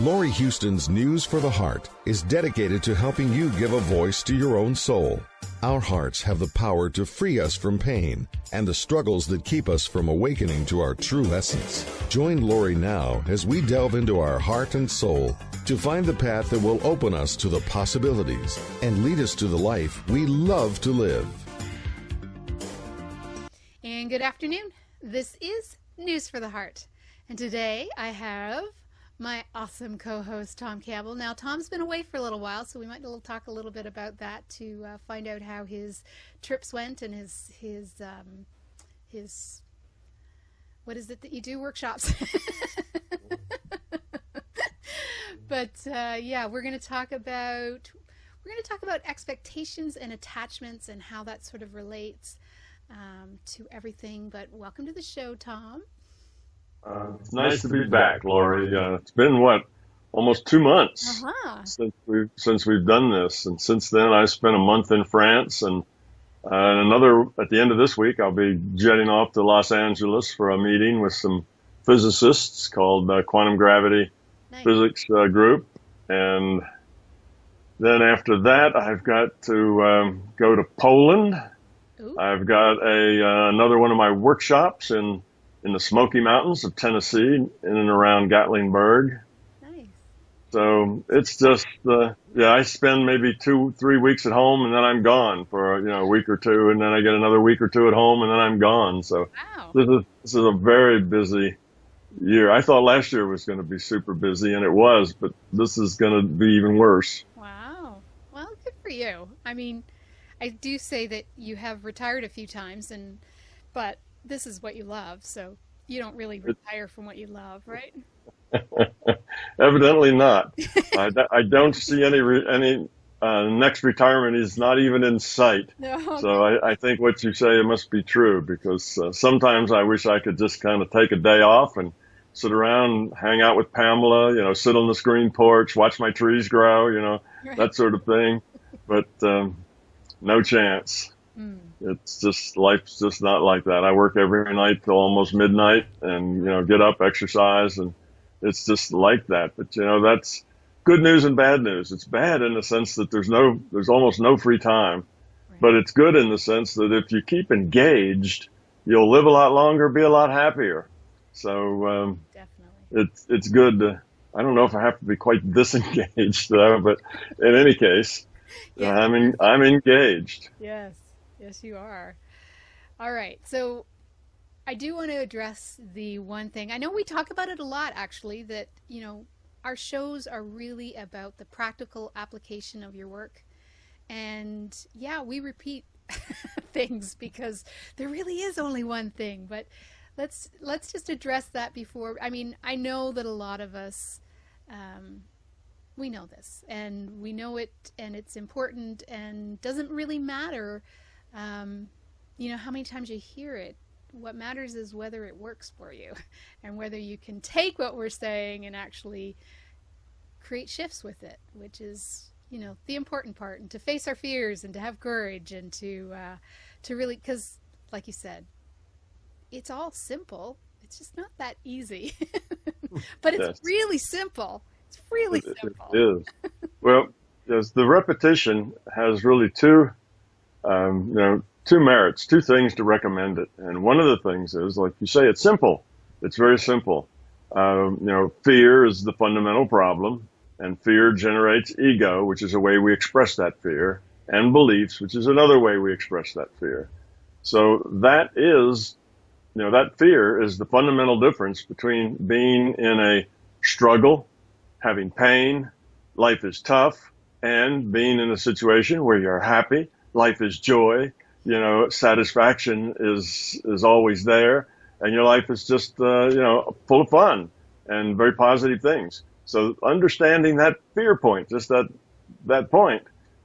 Laurie Huston's News for the Heart is dedicated to helping you give a voice to your own soul. Our hearts have the power to free us from pain and the struggles that keep us from awakening to our true essence. Join Laurie now as we delve into our heart and soul to find the path that will open us to the possibilities and lead us to the life we love to live. And good afternoon. This is News for the Heart. And today I have my awesome co-host, Tom Campbell. Now, Tom's been away for a little while, so we might talk a little bit about that to find out how his trips went and his what is it that you do? Workshops. But yeah, we're going to talk about expectations and attachments and how that sort of relates to everything. But welcome to the show, Tom. It's nice to be back, Laurie. It's been almost 2 months since we've done this, and since then I spent a month in France, and another at the end of this week. I'll be jetting off to Los Angeles for a meeting with some physicists called Quantum Gravity Physics Group, and then after that I've got to go to Poland. Ooh. I've got another one of my workshops in the Smoky Mountains of Tennessee, in and around Gatlinburg. Nice. So it's just, I spend maybe 2-3 weeks at home, and then I'm gone for a week or two, and then I get another week or two at home, and then I'm gone. So wow. This is a very busy year. I thought last year was going to be super busy, and it was, but this is going to be even worse. Wow. Well, good for you. I mean, I do say that you have retired a few times, but this is what you love, so you don't really retire from what you love, right? Evidently not. I don't see any next retirement is not even in sight. No, okay. So I think what you say must be true, because sometimes I wish I could just kind of take a day off and sit around, hang out with Pamela, sit on the screen porch, watch my trees grow, right. That sort of thing. But no chance. Mm. It's just, life's just not like that. I work every night till almost midnight and, get up, exercise, and it's just like that. But, that's good news and bad news. It's bad in the sense that there's almost no free time, right. But it's good in the sense that if you keep engaged, you'll live a lot longer, be a lot happier. So, definitely. It's good to, I don't know if I have to be quite disengaged though, but in any case, yeah. I'm engaged. Yes. Yes, you are. All right. So I do want to address the one thing. I know we talk about it a lot, actually, that, our shows are really about the practical application of your work. And yeah, we repeat things because there really is only one thing. But let's just address that before. I mean, I know that a lot of us, we know this, and we know it, and it's important, and doesn't really matter how many times you hear it. What matters is whether it works for you and whether you can take what we're saying and actually create shifts with it, which is, the important part, and to face our fears and to have courage and to really, because like you said, it's all simple. It's just not that easy, but it's really simple. It's really simple. It is. Well, yes, the repetition has really two merits, two things to recommend it. And one of the things is, like you say, it's simple. It's very simple. Fear is the fundamental problem, and fear generates ego, which is a way we express that fear, and beliefs, which is another way we express that fear. So that is, that fear is the fundamental difference between being in a struggle, having pain, life is tough, and being in a situation where you're happy, life is joy, satisfaction is always there, and your life is just, full of fun and very positive things. So understanding that fear point, just that point,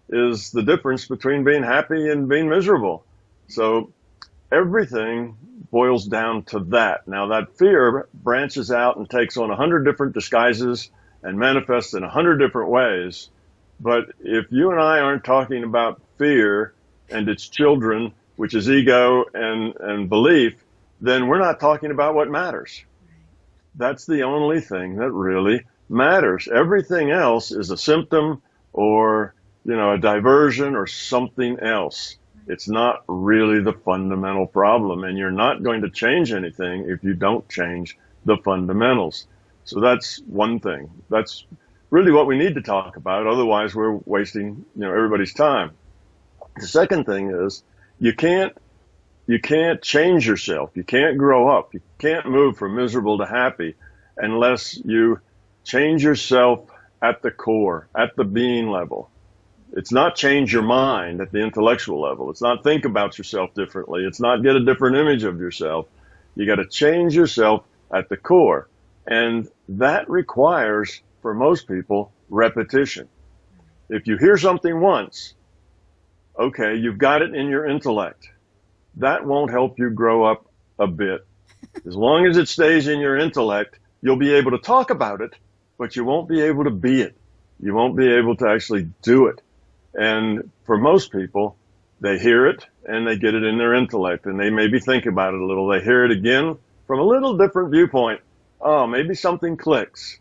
is the difference between being happy and being miserable. So everything boils down to that. Now that fear branches out and takes on 100 different disguises and manifests in 100 different ways. But if you and I aren't talking about fear and its children, which is ego and belief, then we're not talking about what matters. That's the only thing that really matters. Everything else is a symptom or, a diversion or something else. It's not really the fundamental problem, and you're not going to change anything if you don't change the fundamentals. So that's one thing. That's really what we need to talk about. Otherwise, we're wasting, everybody's time. The second thing is you can't change yourself. You can't grow up. You can't move from miserable to happy unless you change yourself at the core, at the being level. It's not change your mind at the intellectual level. It's not think about yourself differently. It's not get a different image of yourself. You got to change yourself at the core. And that requires, for most people, repetition. If you hear something once, okay, you've got it in your intellect. That won't help you grow up a bit. As long as it stays in your intellect, you'll be able to talk about it, but you won't be able to be it. You won't be able to actually do it. And for most people, they hear it and they get it in their intellect and they maybe think about it a little. They hear it again from a little different viewpoint. Oh, maybe something clicks.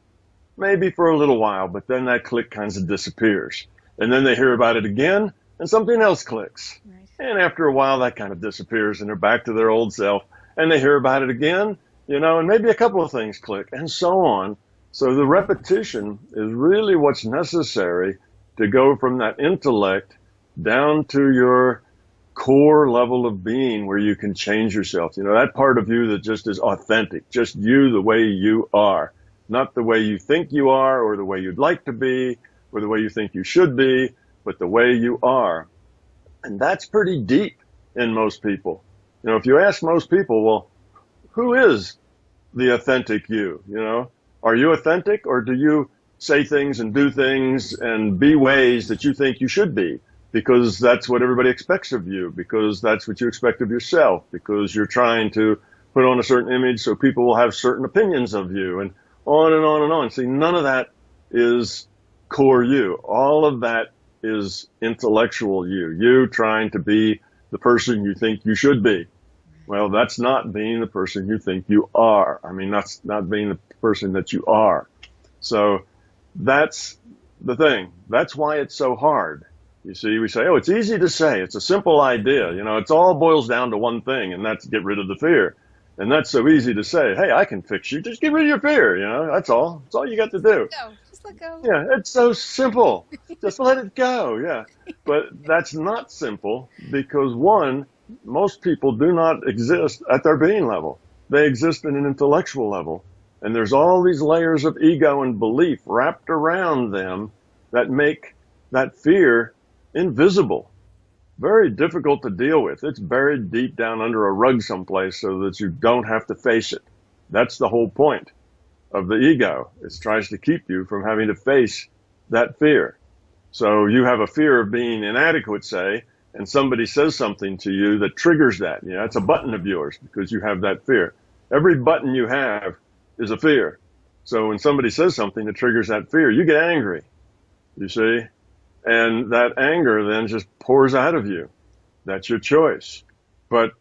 Maybe for a little while, but then that click kind of disappears. And then they hear about it again and something else clicks. Right. And after a while, that kind of disappears and they're back to their old self and they hear about it again, and maybe a couple of things click and so on. So the repetition is really what's necessary to go from that intellect down to your core level of being where you can change yourself. That part of you that just is authentic, just you the way you are, not the way you think you are or the way you'd like to be or the way you think you should be, but the way you are. And that's pretty deep in most people. If you ask most people, well, who is the authentic you? Are you authentic or do you say things and do things and be ways that you think you should be because that's what everybody expects of you, because that's what you expect of yourself, because you're trying to put on a certain image so people will have certain opinions of you, and on and on and on. See, none of that is core you. All of that is intellectual you trying to be the person you think you should be. Well, that's not being the person you think you are. That's not being the person that you are. So that's the thing. That's why it's so hard. You see, we say, oh, it's easy to say. It's a simple idea. It all boils down to one thing, and that's get rid of the fear. And that's so easy to say. Hey, I can fix you. Just get rid of your fear. That's all. That's all you got to do. No, just let go. Yeah, it's so simple. Just let it go. Yeah. But that's not simple because, one, most people do not exist at their being level. They exist in an intellectual level. And there's all these layers of ego and belief wrapped around them that make that fear invisible. Very difficult to deal with. It's buried deep down under a rug someplace so that you don't have to face it. That's the whole point of the ego. It tries to keep you from having to face that fear. So you have a fear of being inadequate, say, and somebody says something to you that triggers that. It's a button of yours because you have that fear. Every button you have is a fear. So when somebody says something that triggers that fear, you get angry, you see? And that anger then just pours out of you. That's your choice. But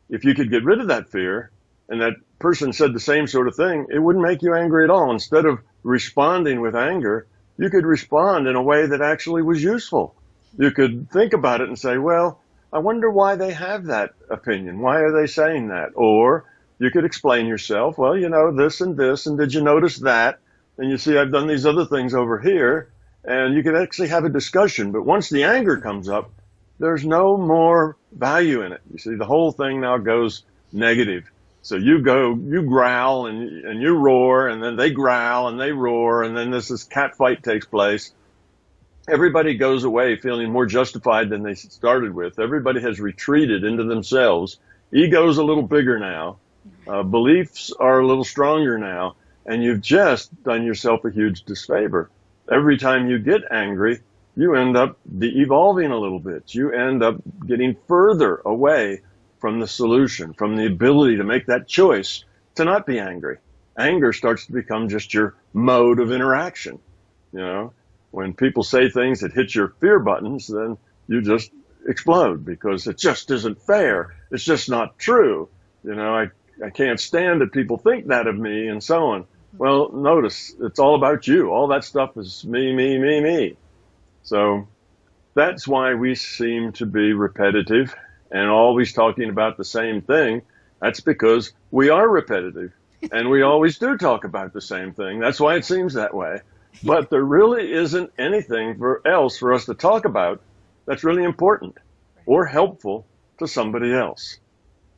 if you could get rid of that fear and that person said the same sort of thing, it wouldn't make you angry at all. Instead of responding with anger, you could respond in a way that actually was useful. You could think about it and say, well, I wonder why they have that opinion. Why are they saying that? Or you could explain yourself, well, this, and did you notice that? And you see, I've done these other things over here. And you could actually have a discussion. But once the anger comes up, there's no more value in it. You see, the whole thing now goes negative. So you growl and you roar, and then they growl and they roar, and then this cat fight takes place. Everybody goes away feeling more justified than they started with. Everybody has retreated into themselves. Ego's a little bigger now. Beliefs are a little stronger now. And you've just done yourself a huge disfavor. Every time you get angry, you end up de-evolving a little bit. You end up getting further away from the solution, from the ability to make that choice to not be angry. Anger starts to become just your mode of interaction. When people say things that hit your fear buttons, then you just explode because it just isn't fair. It's just not true. I can't stand that people think that of me and so on. Well, notice it's all about you. All that stuff is me, me, me, me. So that's why we seem to be repetitive and always talking about the same thing. That's because we are repetitive and we always do talk about the same thing. That's why it seems that way. But there really isn't anything else for us to talk about that's really important or helpful to somebody else.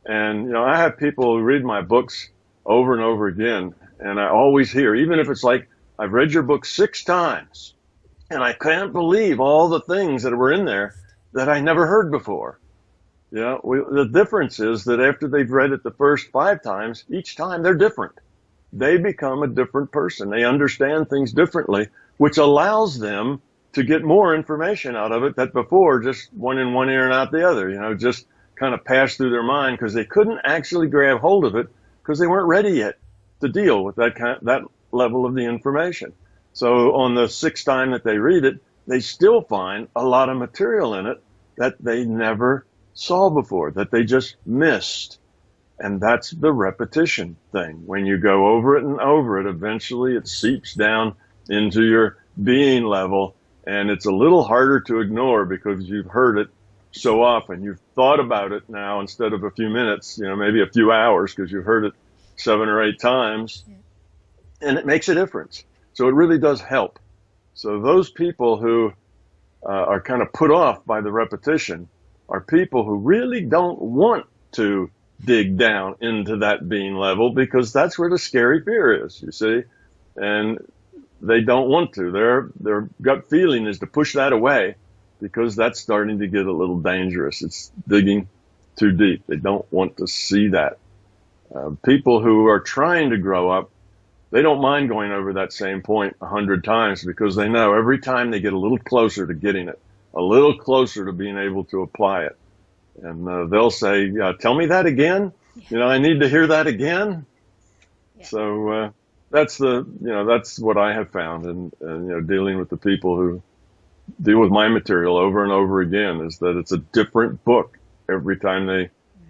And, I have people who read my books over and over again, and I always hear, even if it's like, I've read your book 6 times, and I can't believe all the things that were in there that I never heard before. The difference is that after they've read it the first 5 times, each time they're different. They become a different person. They understand things differently, which allows them to get more information out of it that before just one in one ear and out the other, just kind of passed through their mind because they couldn't actually grab hold of it because they weren't ready yet to deal with that level of the information. So on the 6th time that they read it, they still find a lot of material in it that they never saw before, that they just missed. And that's the repetition thing. When you go over it and over it, eventually it seeps down into your being level, and it's a little harder to ignore because you've heard it so often. You've thought about it now instead of a few minutes, maybe a few hours because you've heard it 7 or 8 times, and it makes a difference. So it really does help. So those people who are kind of put off by the repetition are people who really don't want to dig down into that being level because that's where the scary fear is, you see, and they don't want to. Their gut feeling is to push that away because that's starting to get a little dangerous. It's digging too deep. They don't want to see that. People who are trying to grow up, they don't mind going over that same point 100 times because they know every time they get a little closer to getting it, a little closer to being able to apply it. And they'll say, tell me that again. I need to hear that again. Yeah. So that's what I have found in dealing with the people who deal with my material over and over again, is that it's a different book every time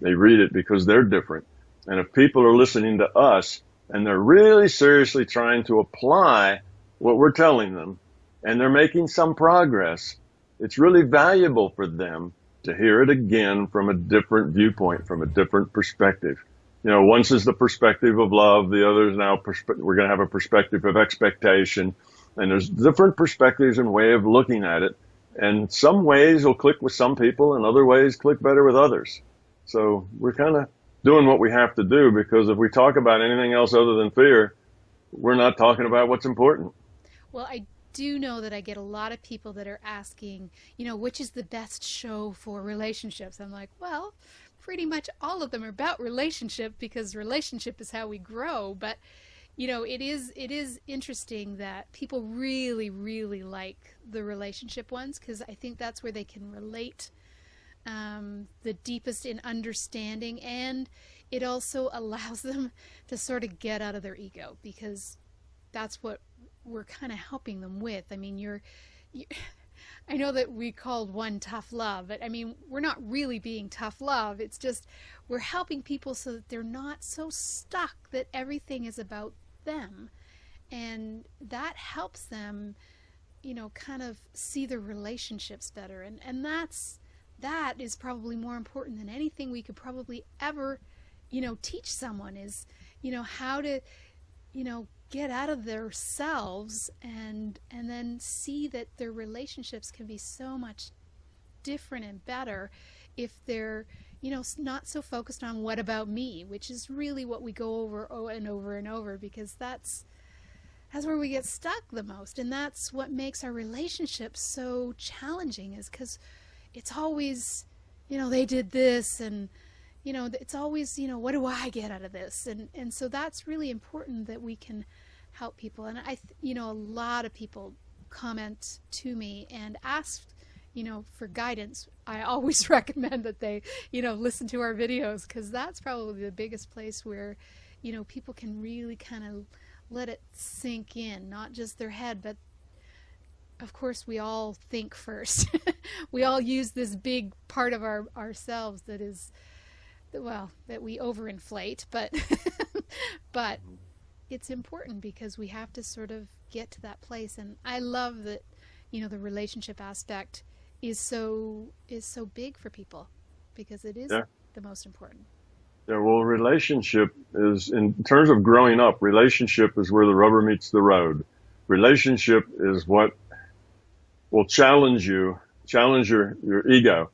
they read it because they're different. And if people are listening to us and they're really seriously trying to apply what we're telling them and they're making some progress, it's really valuable for them to hear it again from a different viewpoint, from a different perspective. Once is the perspective of love, the other is now we're going to have a perspective of expectation, and there's different perspectives and way of looking at it. And some ways will click with some people and other ways click better with others. So we're kind of doing what we have to do, because if we talk about anything else other than fear, we're not talking about what's important. Well, I do know that I get a lot of people that are asking, which is the best show for relationships? I'm like, well, pretty much all of them are about relationship, because relationship is how we grow. But, it is interesting that people really, really like the relationship ones, because I think that's where they can relate the deepest in understanding, and it also allows them to sort of get out of their ego, because that's what we're kind of helping them with. I mean, I know that we called one tough love, but I mean, we're not really being tough love. It's just we're helping people so that they're not so stuck that everything is about them, and that helps them, kind of see their relationships better, and that is probably more important than anything we could probably ever, teach someone, is, how to, get out of themselves and then see that their relationships can be so much different and better if they're, not so focused on what about me, which is really what we go over and over and over, because that's where we get stuck the most. And that's what makes our relationships so challenging, is because it's always, they did this, and, it's always, what do I get out of this? And so that's really important, that we can help people. And a lot of people comment to me and ask, for guidance. I always recommend that they, listen to our videos, because that's probably the biggest place where, people can really kind of let it sink in, not just their head, but of course we all think first. We all use this big part of ourselves that is, well, that we overinflate, but it's important because we have to sort of get to that place. And I love that, the relationship aspect is so big for people because it is the most important. Yeah, well, relationship is, in terms of growing up, relationship is where the rubber meets the road. Relationship is what will challenge your ego,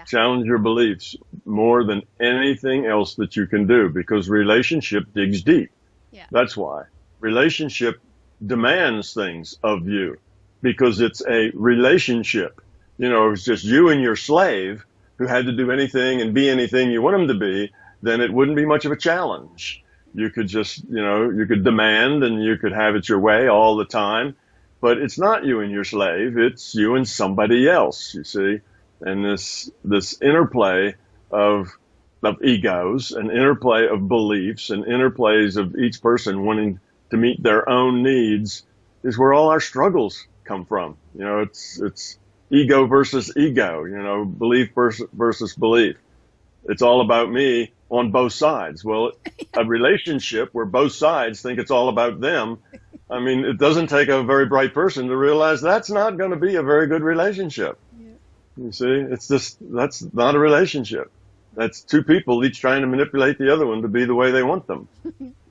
challenge your beliefs more than anything else that you can do, because relationship digs deep. Yeah. That's why. Relationship demands things of you because it's a relationship. If it's just you and your slave who had to do anything and be anything you want them to be, then it wouldn't be much of a challenge. You could just, you could demand and you could have it your way all the time. But it's not you and your slave, it's you and somebody else, you see. And this interplay of egos, and interplay of beliefs, and interplays of each person wanting to meet their own needs is where all our struggles come from. It's ego versus ego, belief versus belief. It's all about me on both sides. Well, a relationship where both sides think it's all about them, I mean, it doesn't take a very bright person to realize that's not going to be a very good relationship. Yeah. You see, that's not a relationship. That's two people each trying to manipulate the other one to be the way they want them.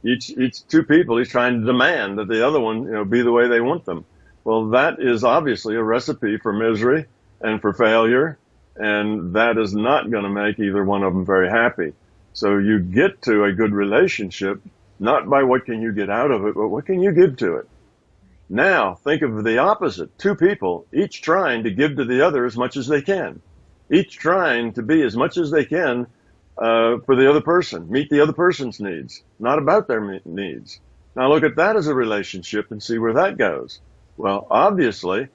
Each two people each trying to demand that the other one, be the way they want them. Well, that is obviously a recipe for misery and for failure, and that is not going to make either one of them very happy. So you get to a good relationship not by what can you get out of it, but what can you give to it. Now, think of the opposite. Two people, each trying to give to the other as much as they can. Each trying to be as much as they can for the other person, meet the other person's needs, not about their needs. Now look at that as a relationship and see where that goes. Well, obviously,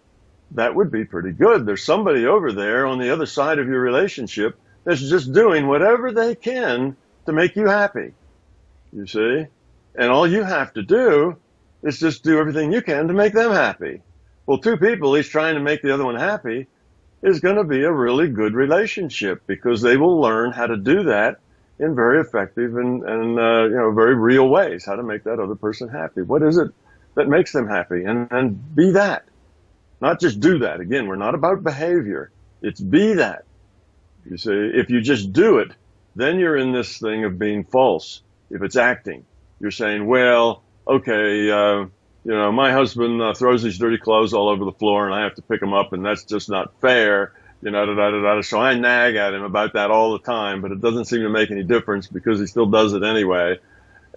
that would be pretty good. There's somebody over there on the other side of your relationship that's just doing whatever they can to make you happy, you see? And all you have to do is just do everything you can to make them happy. Well, two people each trying to make the other one happy is going to be a really good relationship because they will learn how to do that in very effective and very real ways, how to make that other person happy. What is it that makes them happy? And be that. Not just do that. Again, we're not about behavior. It's be that. You see, if you just do it, then you're in this thing of being false. If it's acting, you're saying, well, okay, my husband throws his dirty clothes all over the floor and I have to pick them up and that's just not fair, So I nag at him about that all the time, but it doesn't seem to make any difference because he still does it anyway.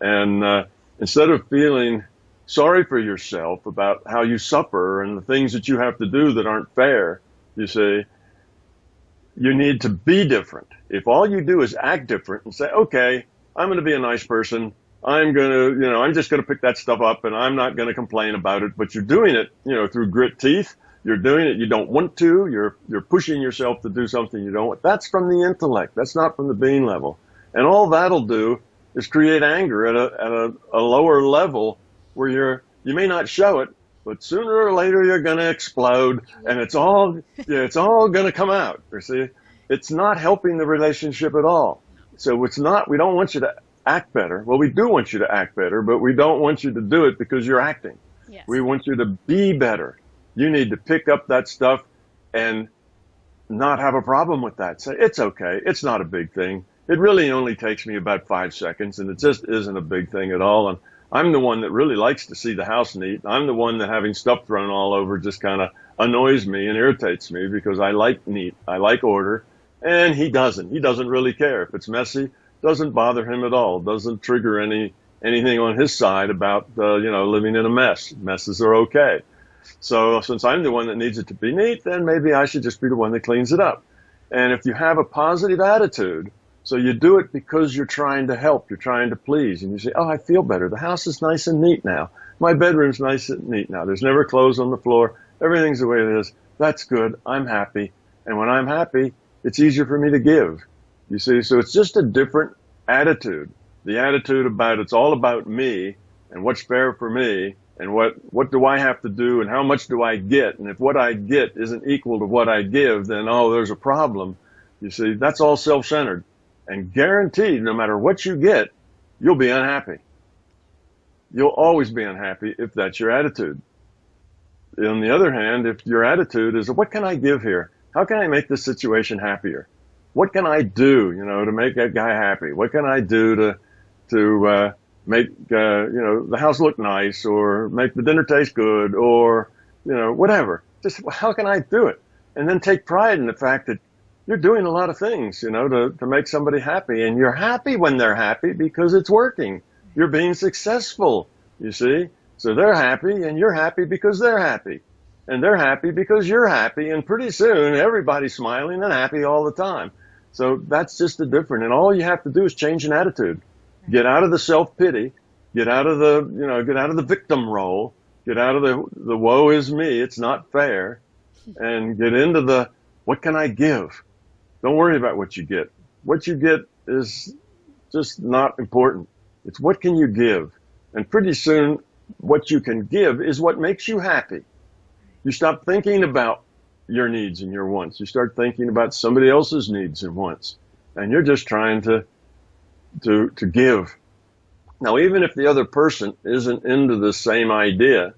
And instead of feeling sorry for yourself about how you suffer and the things that you have to do that aren't fair, you see, you need to be different. If all you do is act different and say, okay, I'm going to be a nice person, I'm just going to pick that stuff up and I'm not going to complain about it, but you're doing it, through grit teeth. You're doing it. You don't want to. You're pushing yourself to do something you don't want. That's from the intellect. That's not from the being level. And all that'll do is create anger at a lower level where you may not show it, but sooner or later you're going to explode and it's all going to come out. You see, it's not helping the relationship at all. So we don't want you to act better. Well, we do want you to act better, but we don't want you to do it because you're acting. Yes. We want you to be better. You need to pick up that stuff and not have a problem with that. Say, it's okay. It's not a big thing. It really only takes me about 5 seconds, and it just isn't a big thing at all. And I'm the one that really likes to see the house neat. I'm the one that having stuff thrown all over just kind of annoys me and irritates me because I like neat. I like order. And he doesn't. He doesn't really care. If it's messy, doesn't bother him at all. Doesn't trigger anything on his side about, living in a mess. Messes are okay. So since I'm the one that needs it to be neat, then maybe I should just be the one that cleans it up. And if you have a positive attitude, so you do it because you're trying to help, you're trying to please, and you say, oh, I feel better. The house is nice and neat now. My bedroom's nice and neat now. There's never clothes on the floor. Everything's the way it is. That's good. I'm happy. And when I'm happy, it's easier for me to give. You see, so it's just a different attitude. The attitude about it's all about me and what's fair for me and what do I have to do and how much do I get? And if what I get isn't equal to what I give, then, there's a problem. You see, that's all self-centered. And guaranteed, no matter what you get, you'll be unhappy. you'll always be unhappy if that's your attitude. On the other hand, if your attitude is, what can I give here? How can I make this situation happier? What can I do, to make that guy happy? What can I do to make, the house look nice, or make the dinner taste good, or, whatever. Just how can I do it? And then take pride in the fact that you're doing a lot of things, to make somebody happy. And you're happy when they're happy because it's working. You're being successful, you see? So they're happy, and you're happy because they're happy. And they're happy because you're happy. And pretty soon, everybody's smiling and happy all the time. So that's just the difference. And all you have to do is change an attitude. Get out of the self-pity. Get out of the victim role. Get out of the woe is me, it's not fair. And get into the, what can I give? Don't worry about what you get. What you get is just not important. It's what can you give? And pretty soon, what you can give is what makes you happy. You stop thinking about your needs and your wants. You start thinking about somebody else's needs and wants. And you're just trying to give. Now, even if the other person isn't into the same idea,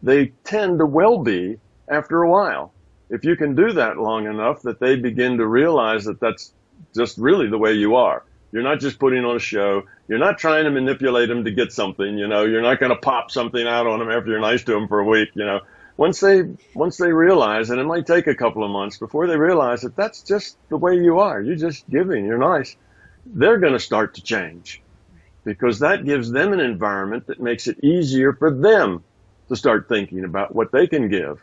they tend to well be after a while. If you can do that long enough that they begin to realize that that's just really the way you are. You're not just putting on a show. You're not trying to manipulate them to get something, You're not going to pop something out on them after you're nice to them for a week, Once they realize, and it might take a couple of months before they realize that that's just the way you are. You're just giving. You're nice. They're going to start to change because that gives them an environment that makes it easier for them to start thinking about what they can give.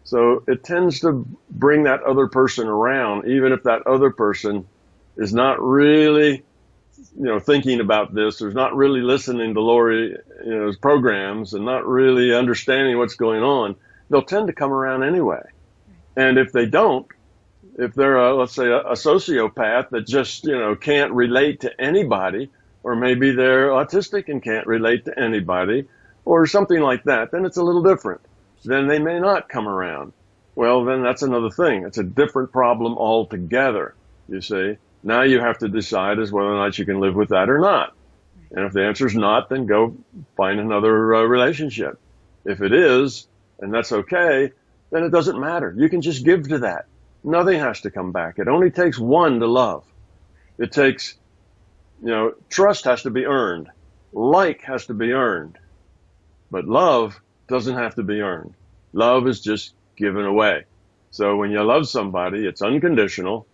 So it tends to bring that other person around, even if that other person is not really, thinking about this, or is not really listening to Laurie's programs and not really understanding what's going on. They'll tend to come around anyway. And if they don't, if they're, let's say, a sociopath that just, can't relate to anybody, or maybe they're autistic and can't relate to anybody, or something like that, then it's a little different. Then they may not come around. Well, then that's another thing. It's a different problem altogether, you see. Now you have to decide as whether or not you can live with that or not. And if the answer is not, then go find another relationship. If it is, and that's okay, then it doesn't matter. You can just give to that. Nothing has to come back. It only takes one to love. It takes, trust has to be earned. Like has to be earned. But love doesn't have to be earned. Love is just given away. So when you love somebody, it's unconditional.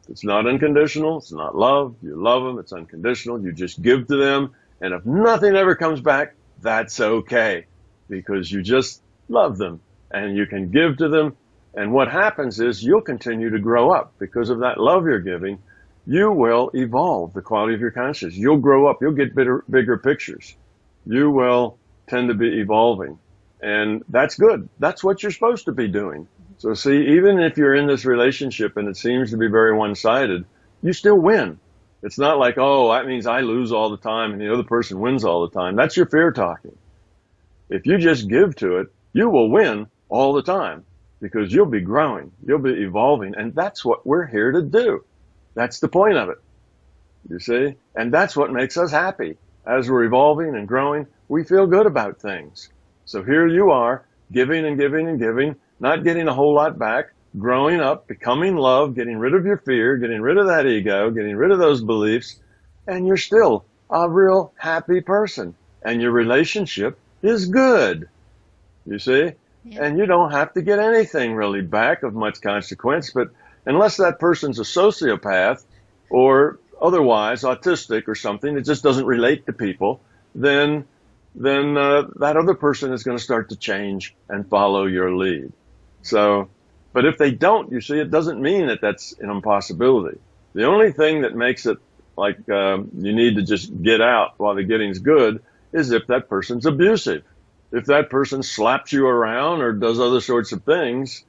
It's not unconditional. It's not love. You love them. It's unconditional. You just give to them. And if nothing ever comes back, that's okay, because you just love them and you can give to them. And what happens is you'll continue to grow up because of that love you're giving. You will evolve the quality of your consciousness. You'll grow up. You'll get bigger pictures. You will tend to be evolving. And that's good. That's what you're supposed to be doing. So see, even if you're in this relationship and it seems to be very one-sided, you still win. It's not like, oh, that means I lose all the time and the other person wins all the time. That's your fear talking. If you just give to it, you will win all the time because you'll be growing. You'll be evolving. And that's what we're here to do. That's the point of it. You see? And that's what makes us happy. As we're evolving and growing, we feel good about things. So here you are, giving and giving and giving, not getting a whole lot back, growing up, becoming love, getting rid of your fear, getting rid of that ego, getting rid of those beliefs, and you're still a real happy person. And your relationship is good, you see? Yeah. And you don't have to get anything really back of much consequence, but unless that person's a sociopath or otherwise autistic or something that just doesn't relate to people, then that other person is going to start to change and follow your lead. So, but if they don't, you see, it doesn't mean that that's an impossibility. The only thing that makes it like you need to just get out while the getting's good is if that person's abusive. If that person slaps you around or does other sorts of things,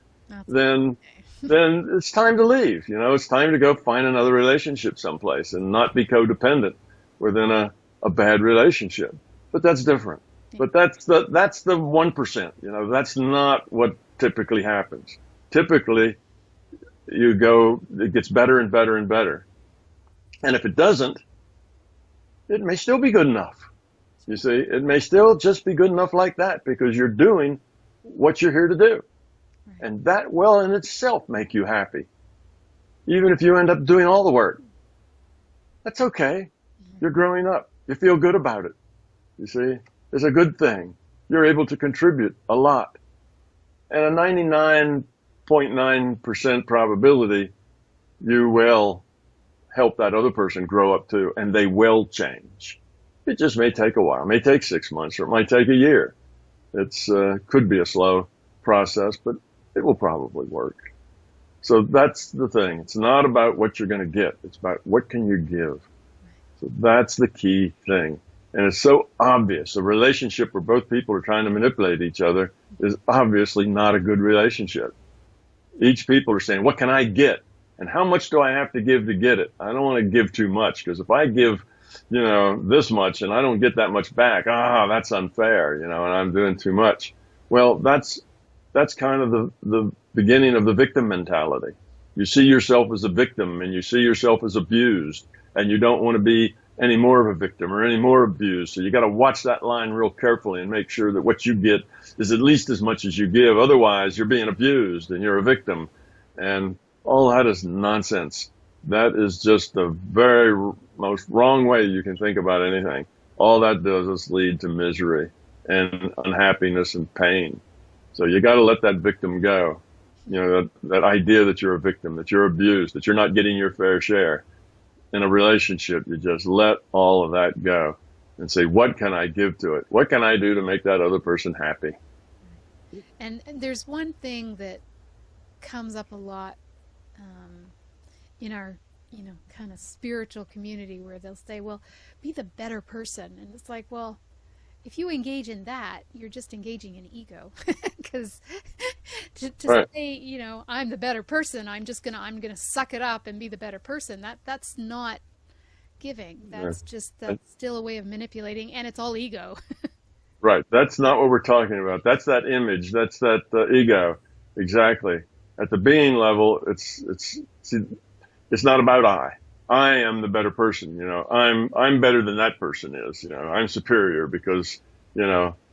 then it's time to leave. It's time to go find another relationship someplace and not be codependent within a bad relationship. But that's different. But that's the 1%. That's not what typically happens. Typically, it gets better and better and better. And if it doesn't, it may still be good enough. You see, it may still just be good enough like that because you're doing what you're here to do. Right. And that will in itself make you happy. Even if you end up doing all the work. That's okay. You're growing up. You feel good about it. You see, it's a good thing. You're able to contribute a lot. And a 99.9% probability you will help that other person grow up too, and they will change. It just may take a while. It may take 6 months, or it might take a year. It's could be a slow process, but it will probably work. So that's the thing. It's not about what you're going to get. It's about what can you give. So that's the key thing. And it's so obvious. A relationship where both people are trying to manipulate each other is obviously not a good relationship. Each people are saying, what can I get? And how much do I have to give to get it? I don't want to give too much, because if I give, this much and I don't get that much back, that's unfair, and I'm doing too much. Well, that's kind of the beginning of the victim mentality. You see yourself as a victim and you see yourself as abused, and you don't want to be any more of a victim or any more abused. So you got to watch that line real carefully and make sure that what you get is at least as much as you give. Otherwise, you're being abused and you're a victim. And all that is nonsense. That is just the very most wrong way you can think about anything. All that does is lead to misery and unhappiness and pain. So you got to let that victim go. That idea that you're a victim, that you're abused, that you're not getting your fair share. In a relationship, you just let all of that go and say, what can I give to it? What can I do to make that other person happy? And there's one thing that comes up a lot in our, kind of spiritual community, where they'll say, well, be the better person. And it's like, well, if you engage in that, you're just engaging in ego. Because to right. say, I'm the better person, I'm gonna suck it up and be the better person. That's not giving. That's still a way of manipulating, and it's all ego. Right. That's not what we're talking about. That's that image. That's that ego. Exactly. At the being level, it's not about I. I am the better person. I'm better than that person is. I'm superior because,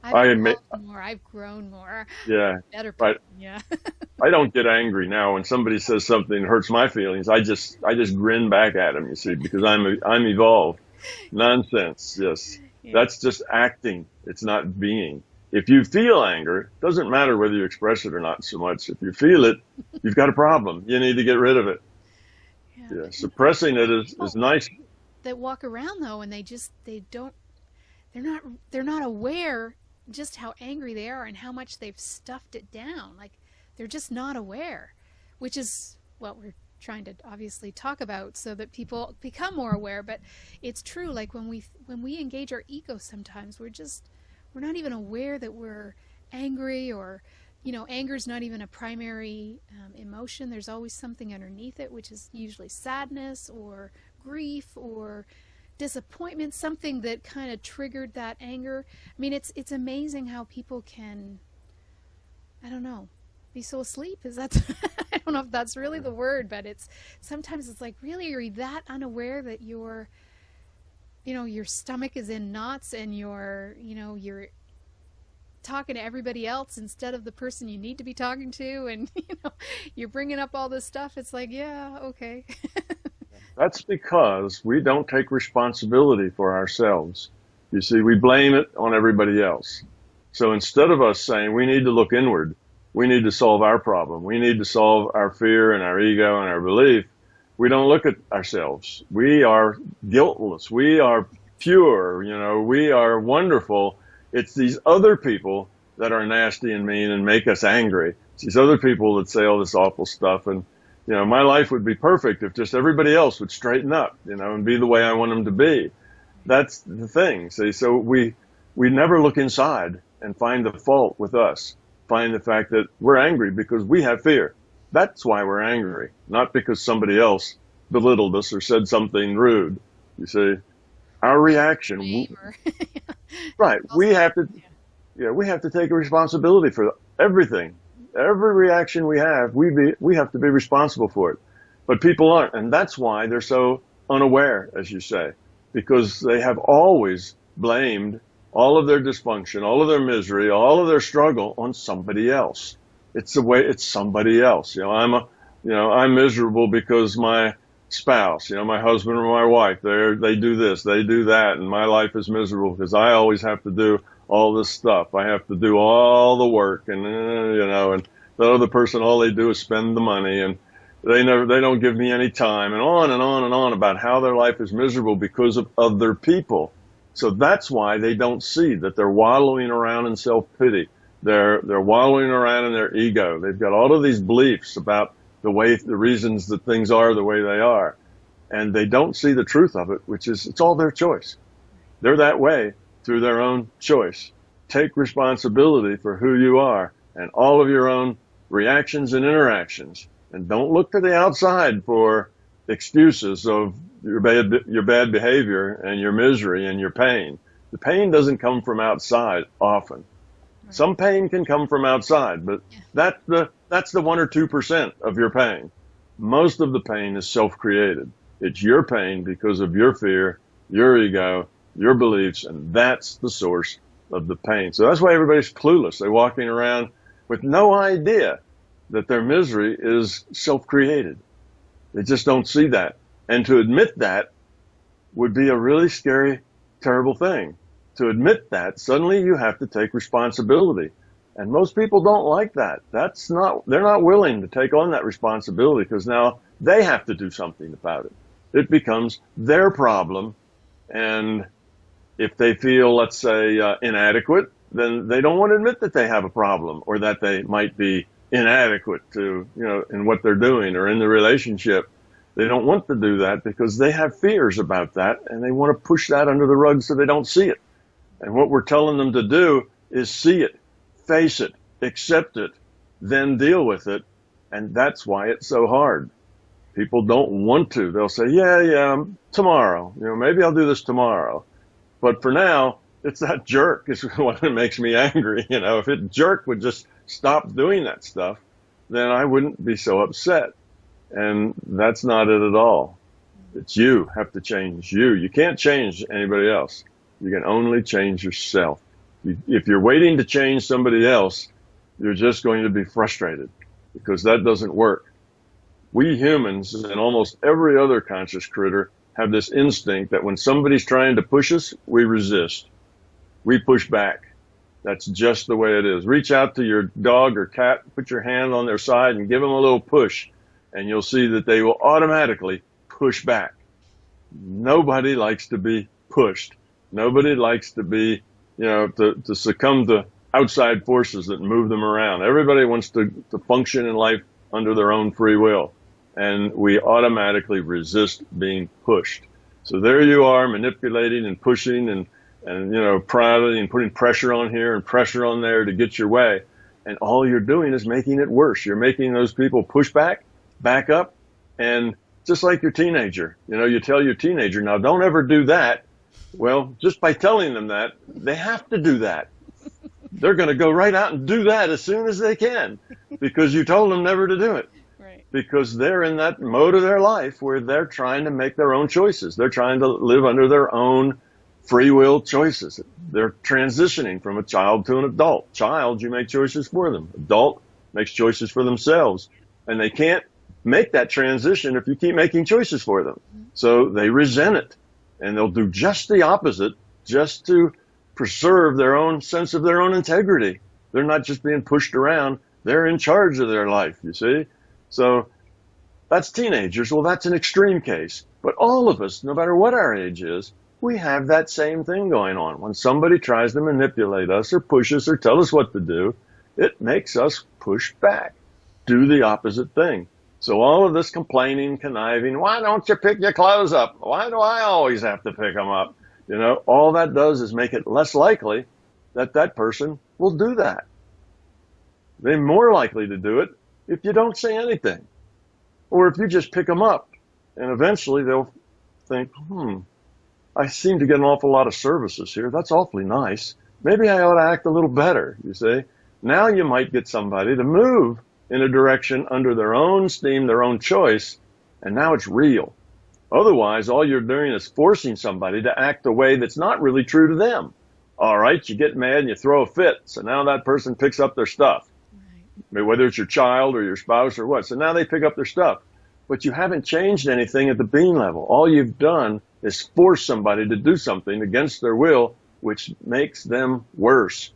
I've grown more. Yeah. Better person. Right. Yeah. I don't get angry now when somebody says something that hurts my feelings. I just grin back at them, you see, because I'm evolved. Nonsense. Yes. Yeah. That's just acting. It's not being. If you feel anger, it doesn't matter whether you express it or not so much. If you feel it, you've got a problem. You need to get rid of it. Yeah. Suppressing it is nice. That walk around though, and they're not aware just how angry they are and how much they've stuffed it down. Like, they're just not aware, which is what we're trying to obviously talk about so that people become more aware. But it's true, like when we engage our ego, sometimes we're not even aware that we're angry, or anger is not even a primary emotion. There's always something underneath it, which is usually sadness or grief or disappointment, something that kind of triggered that anger. I mean, it's amazing how people can, I don't know, be so asleep. Is that I don't know if that's really the word, but sometimes it's like, really, are you that unaware that your stomach is in knots and you're talking to everybody else instead of the person you need to be talking to, and you're bringing up all this stuff. It's like, yeah, okay. That's because we don't take responsibility for ourselves. You see, we blame it on everybody else. So instead of us saying we need to look inward, we need to solve our problem, we need to solve our fear and our ego and our belief, we don't look at ourselves. We are guiltless. We are pure. We are wonderful. It's these other people that are nasty and mean and make us angry. It's these other people that say all this awful stuff. And, my life would be perfect if just everybody else would straighten up, and be the way I want them to be. That's the thing. See, so we never look inside and find the fault with us, find the fact that we're angry because we have fear. That's why we're angry, not because somebody else belittled us or said something rude. You see, our reaction, right? We have to take responsibility for everything. Every reaction we have, we have to be responsible for it. But people aren't, and that's why they're so unaware, as you say, because they have always blamed all of their dysfunction, all of their misery, all of their struggle on somebody else. It's somebody else. I'm miserable because my spouse, my husband or my wife, they do this, they do that, and my life is miserable because I always have to do all this stuff. I have to do all the work, and and the other person, all they do is spend the money, and they don't give me any time, and on and on and on about how their life is miserable because of other people. So that's why they don't see that they're wallowing around in self-pity. They're wallowing around in their ego. They've got all of these beliefs about the reasons that things are the way they are. And they don't see the truth of it, which is it's all their choice. They're that way through their own choice. Take responsibility for who you are and all of your own reactions and interactions. And don't look to the outside for excuses of your bad behavior and your misery and your pain. The pain doesn't come from outside often. Right. Some pain can come from outside, but that's the 1 or 2% of your pain. Most of the pain is self-created. It's your pain because of your fear, your ego, your beliefs, and that's the source of the pain. So that's why everybody's clueless. They're walking around with no idea that their misery is self-created. They just don't see that. And to admit that would be a really scary, terrible thing. To admit that, suddenly you have to take responsibility. And most people don't like that. They're not willing to take on that responsibility because now they have to do something about it. It becomes their problem. And if they feel, let's say, inadequate, then they don't want to admit that they have a problem or that they might be inadequate to, in what they're doing or in the relationship. They don't want to do that because they have fears about that and they want to push that under the rug so they don't see it. And what we're telling them to do is see it, face it, accept it, then deal with it. And that's why it's so hard. People don't want to. They'll say, yeah, tomorrow, maybe I'll do this tomorrow. But for now, it's that jerk is what makes me angry. If it jerk would just stop doing that stuff, then I wouldn't be so upset. And that's not it at all. It's you have to change you. You can't change anybody else. You can only change yourself. If you're waiting to change somebody else, you're just going to be frustrated because that doesn't work. We humans and almost every other conscious critter have this instinct that when somebody's trying to push us, we resist. We push back. That's just the way it is. Reach out to your dog or cat, put your hand on their side and give them a little push, and you'll see that they will automatically push back. Nobody likes to be pushed. Nobody likes to be, to succumb to outside forces that move them around. Everybody wants to function in life under their own free will, and we automatically resist being pushed. So there you are, manipulating and pushing and prodding and putting pressure on here and pressure on there to get your way. And all you're doing is making it worse. You're making those people push back up, and just like your teenager, you tell your teenager, now don't ever do that. Well, just by telling them that, they have to do that. They're going to go right out and do that as soon as they can because you told them never to do it. Right. Because they're in that mode of their life where they're trying to make their own choices. They're trying to live under their own free will choices. They're transitioning from a child to an adult. Child, you make choices for them. Adult makes choices for themselves. And they can't make that transition if you keep making choices for them. So they resent it. And they'll do just the opposite just to preserve their own sense of their own integrity. They're not just being pushed around. They're in charge of their life, you see. So that's teenagers. Well, that's an extreme case. But all of us, no matter what our age is, we have that same thing going on. When somebody tries to manipulate us or push us or tell us what to do, it makes us push back, do the opposite thing. So all of this complaining, conniving, why don't you pick your clothes up? Why do I always have to pick them up? All that does is make it less likely that that person will do that. They're more likely to do it if you don't say anything or if you just pick them up. And eventually they'll think, I seem to get an awful lot of services here. That's awfully nice. Maybe I ought to act a little better, you see. Now you might get somebody to move in a direction under their own steam, their own choice, and now it's real. Otherwise, all you're doing is forcing somebody to act a way that's not really true to them. All right, you get mad and you throw a fit. So now that person picks up their stuff, whether it's your child or your spouse or what. So now they pick up their stuff. But you haven't changed anything at the being level. All you've done is force somebody to do something against their will, which makes them worse.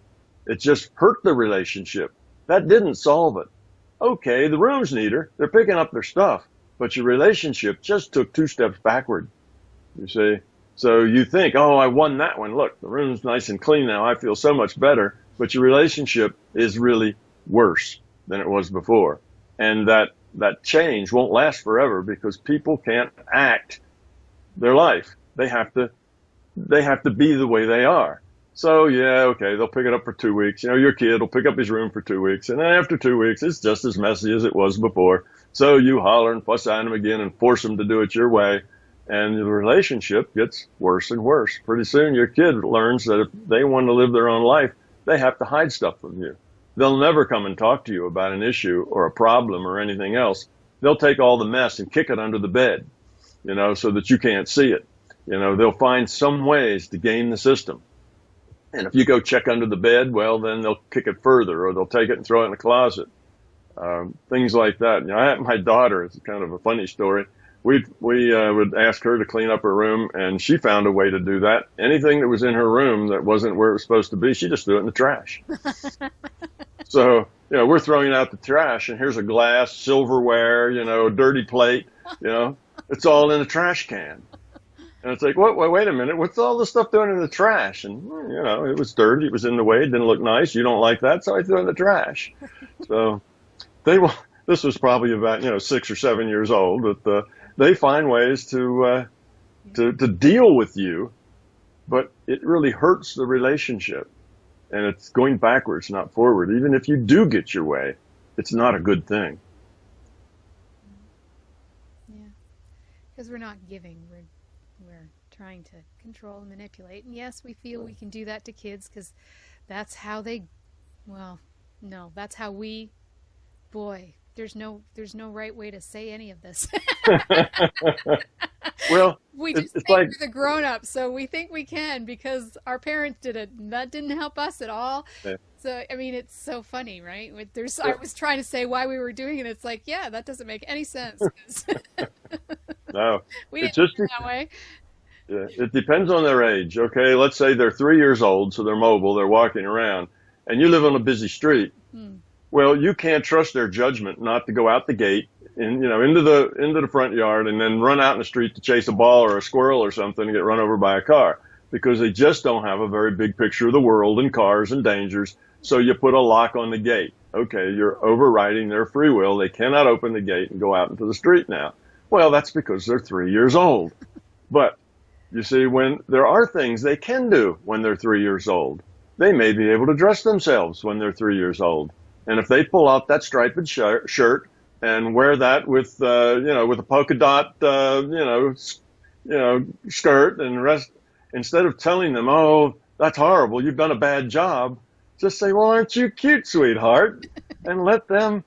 It just hurt the relationship. That didn't solve it. Okay, the room's neater. They're picking up their stuff. But your relationship just took 2 steps backward. You see? So you think, oh, I won that one. Look, the room's nice and clean now. I feel so much better. But your relationship is really worse than it was before. And that change won't last forever because people can't act their life. They have to be the way they are. So yeah, okay, they'll pick it up for 2 weeks. You know, your kid will pick up his room for 2 weeks. And then after 2 weeks, it's just as messy as it was before. So you holler and fuss at them again and force them to do it your way. And the relationship gets worse and worse. Pretty soon your kid learns that if they want to live their own life, they have to hide stuff from you. They'll never come and talk to you about an issue or a problem or anything else. They'll take all the mess and kick it under the bed, you know, so that you can't see it. You know, they'll find some ways to game the system. And if you go check under the bed, well, then they'll kick it further or they'll take it and throw it in the closet. Things like that. You know, I had my daughter, it's kind of a funny story. We would ask her to clean up her room, and she found a way to do that. Anything that was in her room that wasn't where it was supposed to be, she just threw it in the trash. So, you know, we're throwing out the trash, and here's a glass, silverware, you know, a dirty plate, you know, it's all in a trash can. And it's like, wait a minute, what's all this stuff doing in the trash? And, you know, it was dirty, it was in the way, it didn't look nice, you don't like that, so I threw it in the trash. So this was probably about, you know, 6 or 7 years old, but they find ways to deal with you, but it really hurts the relationship. And it's going backwards, not forward. Even if you do get your way, it's not a good thing. Yeah, because we're not giving, we're trying to control and manipulate. And yes, we feel we can do that to kids because that's how that's how we, boy, there's no right way to say any of this. Well, we just think like we're the grown-ups, so we think we can because our parents did it, and that didn't help us at all. Yeah. So, I mean, it's so funny, right? I was trying to say why we were doing it. It's like, yeah, that doesn't make any sense. No, we didn't do it that way. Yeah, it depends on their age. Okay, let's say they're 3 years old, so they're mobile, they're walking around, and you live on a busy street. Well, you can't trust their judgment not to go out the gate and, you know, into the front yard and then run out in the street to chase a ball or a squirrel or something and get run over by a car because they just don't have a very big picture of the world and cars and dangers. So you put a lock on the gate. Okay, you're overriding their free will. They cannot open the gate and go out into the street now. Well, that's because they're 3 years old. But you see, when there are things they can do when they're 3 years old, they may be able to dress themselves when they're 3 years old. And if they pull out that striped shirt and wear that with, with a polka dot, skirt and rest, instead of telling them, oh, that's horrible, you've done a bad job, just say, well, aren't you cute, sweetheart? And let them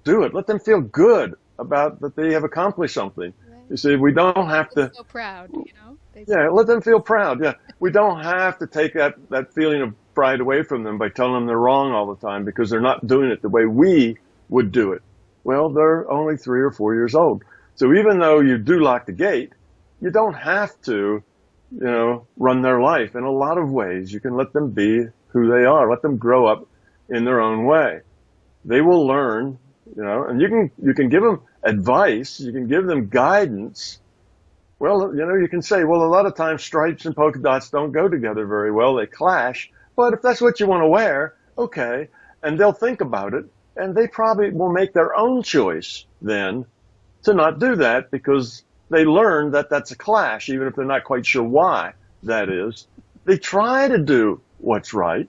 do it. Let them feel good about that they have accomplished something. Right. You see, we don't have to. So proud, you know. Yeah, let them feel proud. Yeah, we don't have to take that feeling of pride away from them by telling them they're wrong all the time because they're not doing it the way we would do it. Well, they're only 3 or 4 years old. So even though you do lock the gate, you don't have to, run their life. In a lot of ways, you can let them be who they are. Let them grow up in their own way. They will learn, and you can give them advice. You can give them guidance. Well, you can say, well, a lot of times stripes and polka dots don't go together very well. They clash. But if that's what you want to wear, okay. And they'll think about it. And they probably will make their own choice then to not do that because they learn that that's a clash, even if they're not quite sure why that is. They try to do what's right.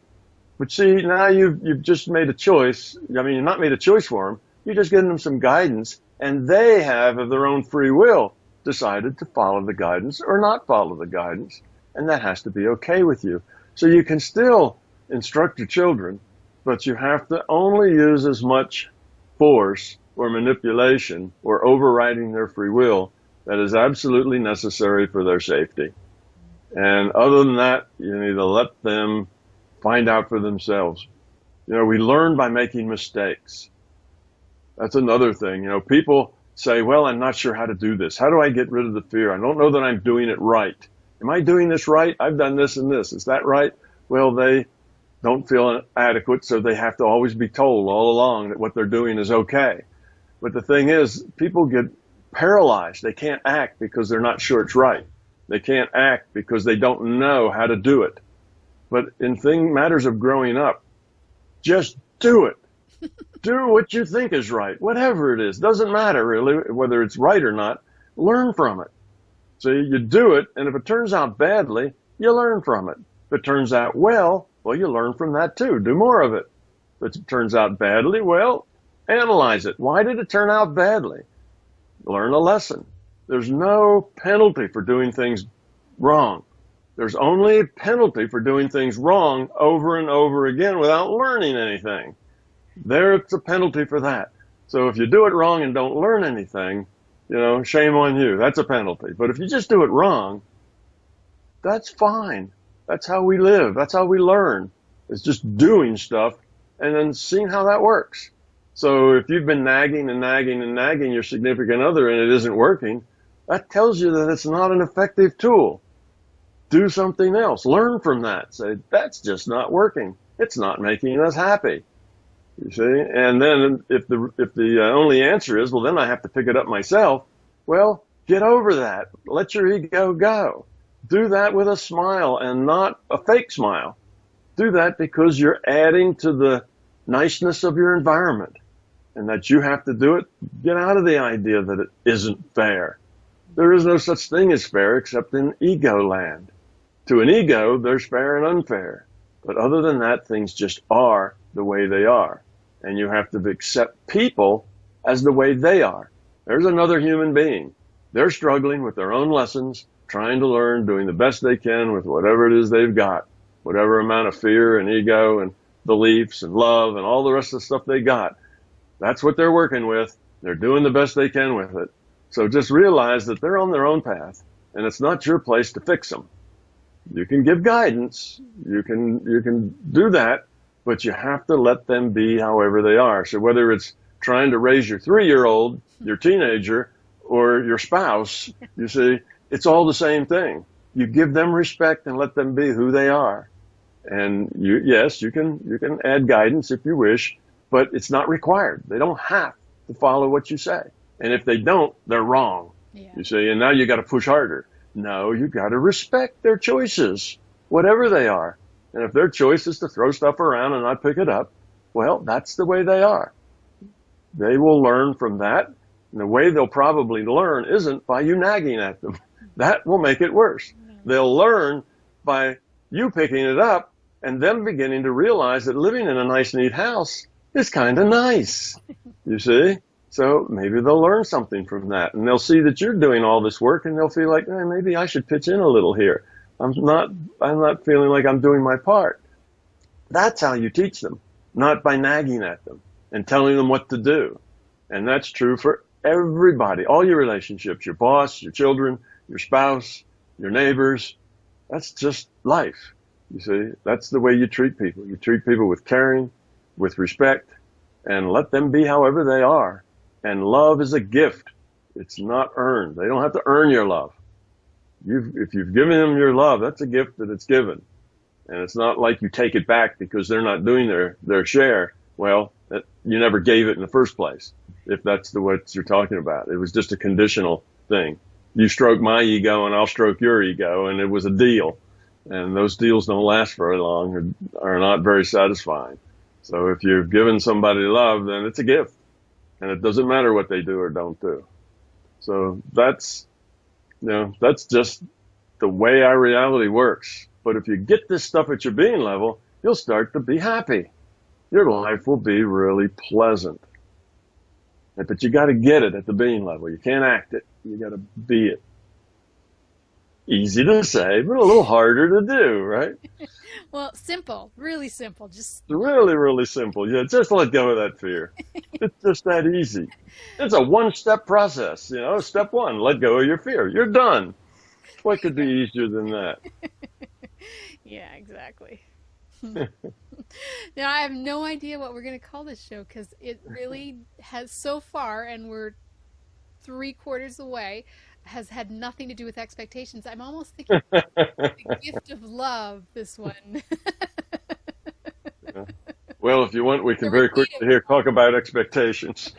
But see, now you've just made a choice. I mean, you've not made a choice for them. You're just giving them some guidance. And they have, of their own free will, decided to follow the guidance or not follow the guidance. And that has to be okay with you. So you can still instruct your children, but you have to only use as much force or manipulation or overriding their free will that is absolutely necessary for their safety. And other than that, you need to let them find out for themselves. We learn by making mistakes. That's another thing. People say, well, I'm not sure how to do this. How do I get rid of the fear? I don't know that I'm doing it right. Am I doing this right? I've done this and this. Is that right? Well, they don't feel adequate, so they have to always be told all along that what they're doing is okay. But the thing is, people get paralyzed. They can't act because they're not sure it's right. They can't act because they don't know how to do it. But in matters of growing up, just do it. Do what you think is right, whatever it is. Doesn't matter really whether it's right or not. Learn from it. So you do it, and if it turns out badly, you learn from it. If it turns out well, you learn from that too. Do more of it. If it turns out badly, analyze it. Why did it turn out badly? Learn a lesson. There's no penalty for doing things wrong. There's only a penalty for doing things wrong over and over again without learning anything. There's a penalty for that. So if you do it wrong and don't learn anything, shame on you. That's a penalty. But if you just do it wrong, that's fine. That's how we live. That's how we learn. It's just doing stuff and then seeing how that works. So if you've been nagging and nagging and nagging your significant other and it isn't working, that tells you that it's not an effective tool. Do something else. Learn from that. Say, that's just not working. It's not making us happy. You see? And then if the only answer is, well, then I have to pick it up myself, well, get over that. Let your ego go. Do that with a smile and not a fake smile. Do that because you're adding to the niceness of your environment and that you have to do it. Get out of the idea that it isn't fair. There is no such thing as fair except in ego land. To an ego, there's fair and unfair. But other than that, things just are the way they are. And you have to accept people as the way they are. There's another human being. They're struggling with their own lessons, trying to learn, doing the best they can with whatever it is they've got, whatever amount of fear and ego and beliefs and love and all the rest of the stuff they got. That's what they're working with. They're doing the best they can with it. So just realize that they're on their own path, and it's not your place to fix them. You can give guidance. You can do that, but you have to let them be however they are. So whether it's trying to raise your 3-year-old, your teenager, or your spouse, you see, it's all the same thing. You give them respect and let them be who they are. And yes, you can add guidance if you wish, but it's not required. They don't have to follow what you say. And if they don't, they're wrong. Yeah. You see, and now you got to push harder. No, you got to respect their choices, whatever they are. And if their choice is to throw stuff around and not pick it up, well, that's the way they are. They will learn from that. And the way they'll probably learn isn't by you nagging at them. That will make it worse. They'll learn by you picking it up and them beginning to realize that living in a nice, neat house is kind of nice. You see? So maybe they'll learn something from that, and they'll see that you're doing all this work, and they'll feel like, maybe I should pitch in a little here. I'm not feeling like I'm doing my part. That's how you teach them, not by nagging at them and telling them what to do. And that's true for everybody, all your relationships, your boss, your children, your spouse, your neighbors. That's just life. You see, that's the way you treat people. You treat people with caring, with respect, and let them be however they are. And love is a gift. It's not earned. They don't have to earn your love. If you've given them your love, that's a gift that it's given. And it's not like you take it back because they're not doing their share. Well, you never gave it in the first place, if that's what you're talking about. It was just a conditional thing. You stroke my ego and I'll stroke your ego, and it was a deal. And those deals don't last very long or are not very satisfying. So if you've given somebody love, then it's a gift. And it doesn't matter what they do or don't do. So that's just the way our reality works. But if you get this stuff at your being level, you'll start to be happy. Your life will be really pleasant. But you got to get it at the being level. You can't act it. You got to be it. Easy to say, but a little harder to do, right? Well, simple, really simple. Just really, really simple. Yeah, just let go of that fear. It's just that easy. It's a one-step process. Step one, let go of your fear. You're done. What could be easier than that? Yeah, exactly. Now, I have no idea what we're going to call this show because it really has so far, and we're 3/4 away, has had nothing to do with expectations. I'm almost thinking the gift of love, this one. Yeah. Well, if you want, we can The very repeat quickly here talk about expectations.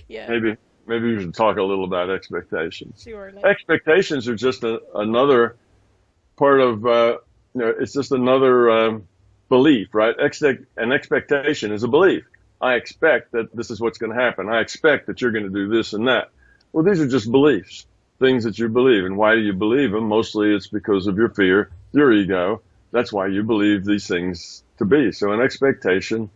Yeah, Maybe we should talk a little about expectations. sure. Expectations are just another part of, it's just another belief, right? An expectation is a belief. I expect that this is what's going to happen. I expect that you're going to do this and that. Well, these are just beliefs, things that you believe. And why do you believe them? Mostly it's because of your fear, your ego. That's why you believe these things to be. So an expectation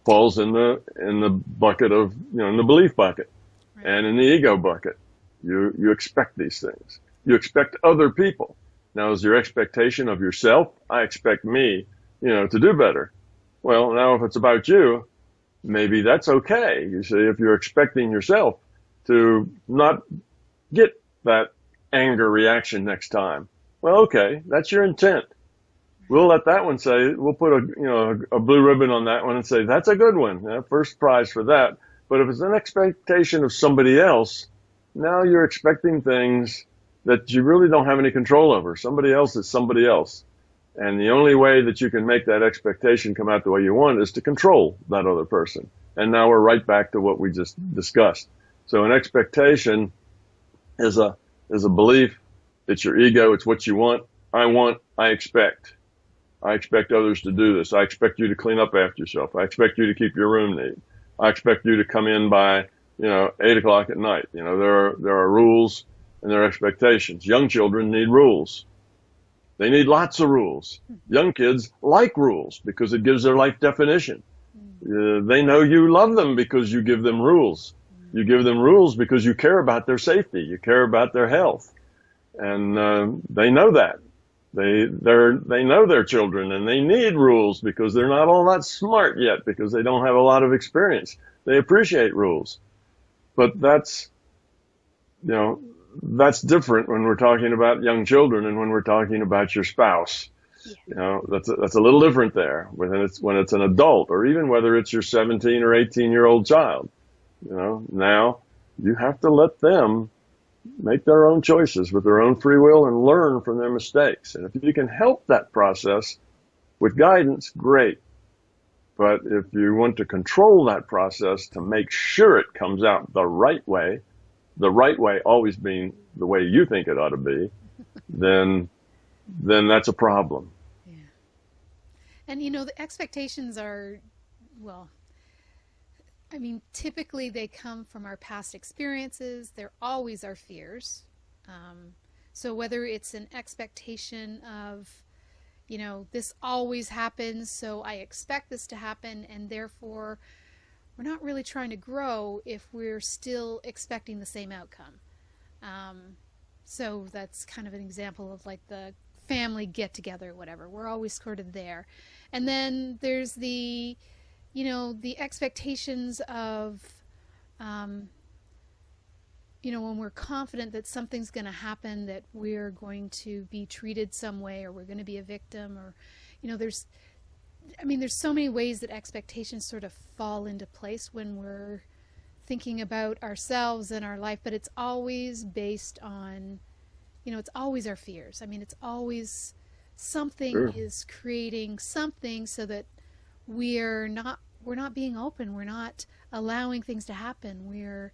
falls in the bucket of, in the belief bucket. Right. And in the ego bucket. You expect these things. You expect other people. Now, is your expectation of yourself? I expect me, to do better. Well, now if it's about you, maybe that's okay. You see, if you're expecting yourself to not get that anger reaction next time, well, okay, that's your intent. We'll let that one say, we'll put a blue ribbon on that one and say, that's a good one. First prize for that. But if it's an expectation of somebody else, now you're expecting things that you really don't have any control over. Somebody else is somebody else. And the only way that you can make that expectation come out the way you want is to control that other person. And now we're right back to what we just discussed. So an expectation is a belief. It's your ego. It's what you want. I expect. I expect others to do this. I expect you to clean up after yourself. I expect you to keep your room neat. I expect you to come in by, 8 o'clock at night. There are rules and there are expectations. Young children need rules. They need lots of rules. Young kids like rules because it gives their life definition. They know you love them because you give them rules. You give them rules because you care about their safety. You care about their health. And they know that. They know their children and they need rules because they're not all that smart yet because they don't have a lot of experience. They appreciate rules. But that's different when we're talking about young children and when we're talking about your spouse. Yeah. That's a little different there when it's an adult or even whether it's your 17 or 18-year-old child. Now you have to let them make their own choices with their own free will and learn from their mistakes. And if you can help that process with guidance, great. But if you want to control that process to make sure it comes out the right way always being the way you think it ought to be, then that's a problem. Yeah. And the expectations are, typically they come from our past experiences. They're always our fears. So whether it's an expectation of, this always happens, so I expect this to happen, and therefore we're not really trying to grow if we're still expecting the same outcome. So that's kind of an example of like the family get together, whatever. We're always sort of there. And then there's the expectations of, when we're confident that something's going to happen, that we're going to be treated some way, or we're going to be a victim, or, there's so many ways that expectations sort of fall into place when we're thinking about ourselves and our life, but it's always based on, it's always our fears. It's always something is creating something so that we're not being open. We're not allowing things to happen. We're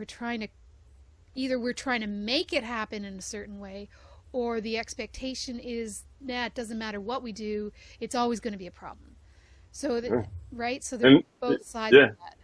trying to make it happen in a certain way, or the expectation is, it doesn't matter what we do, it's always going to be a problem. So right? So there's both sides of that.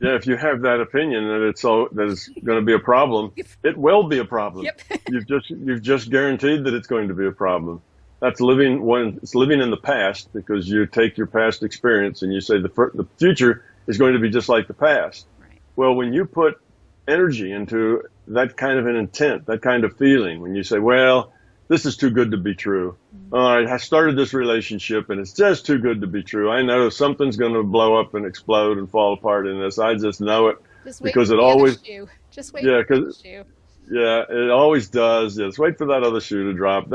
Yeah, if you have that opinion that it's going to be a problem, it will be a problem. Yep. You've just guaranteed that it's going to be a problem. That's living in the past, because you take your past experience and you say the future is going to be just like the past. Right. Well, when you put energy into that kind of an intent, that kind of feeling, when you say, well, this is too good to be true. Mm-hmm. All right, I started this relationship and it's just too good to be true. I know something's going to blow up and explode and fall apart in this. I just know it. Just wait because for it the always other shoe. Just wait for the other shoe. Yeah, it always does. Just wait for that other shoe to drop.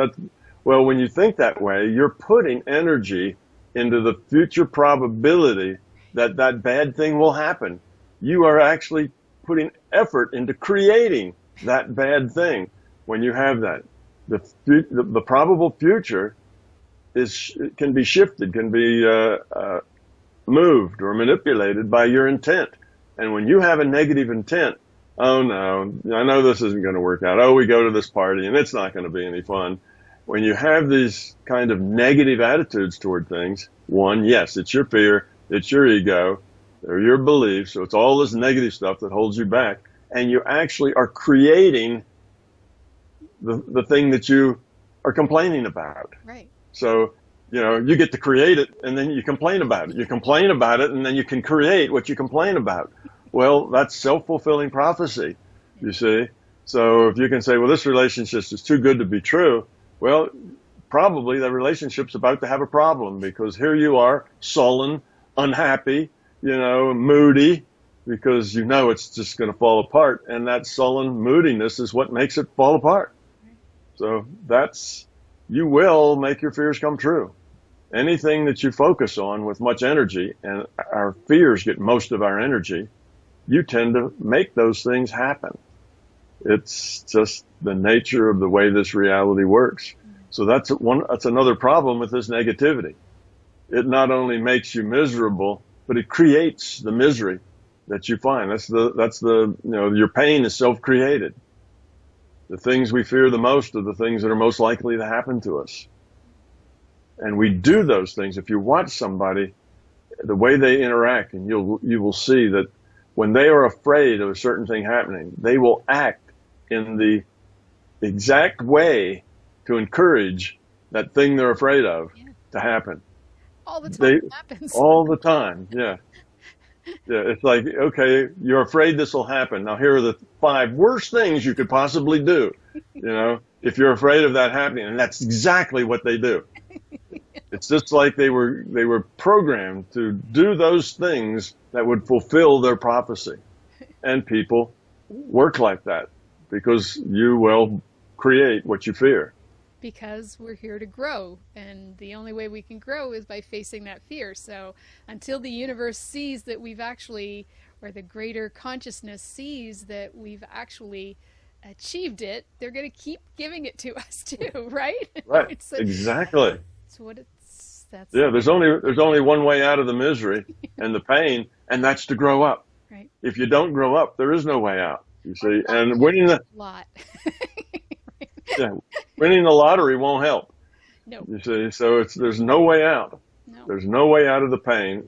Well, when you think that way, you're putting energy into the future probability that that bad thing will happen. You are actually putting effort into creating that bad thing. When you have that, the probable future can be shifted, can be moved or manipulated by your intent. And when you have a negative intent, oh no, I know this isn't going to work out. Oh, we go to this party and it's not going to be any fun. When you have these kind of negative attitudes toward things, one, yes, it's your fear, it's your ego, they're your beliefs. So it's all this negative stuff that holds you back. And you actually are creating the thing that you are complaining about. Right. So, you get to create it and then you complain about it. You complain about it and then you can create what you complain about. Well, that's self-fulfilling prophecy, you see. So if you can say, well, this relationship is too good to be true, well, probably the relationship's about to have a problem because here you are, sullen, unhappy, moody, because it's just going to fall apart. And that sullen moodiness is what makes it fall apart. So you will make your fears come true. Anything that you focus on with much energy, and our fears get most of our energy, you tend to make those things happen. It's just the nature of the way this reality works. So that's another problem with this negativity. It not only makes you miserable, but it creates the misery that you find. Your pain is self-created. The things we fear the most are the things that are most likely to happen to us. And we do those things. If you watch somebody, the way they interact, and you will see that when they are afraid of a certain thing happening, they will act in the exact way to encourage that thing they're afraid of to happen. All the time it happens. All the time, yeah. Yeah, it's like, okay, you're afraid this will happen. Now here are the 5 worst things you could possibly do, if you're afraid of that happening. And that's exactly what they do. It's just like they were programmed to do those things that would fulfill their prophecy. And people work like that because you will create what you fear. Because we're here to grow, and the only way we can grow is by facing that fear. So until the universe sees that we've actually, or the greater consciousness sees that we've actually achieved it, they're going to keep giving it to us too, right? Right. Exactly. That's what that's. Yeah, there's only one way out of the misery and the pain, and that's to grow up. Right. If you don't grow up, there is no way out. You see, and winning the lot. Yeah, winning the lottery won't help. No. You see, so there's no way out. No. There's no way out of the pain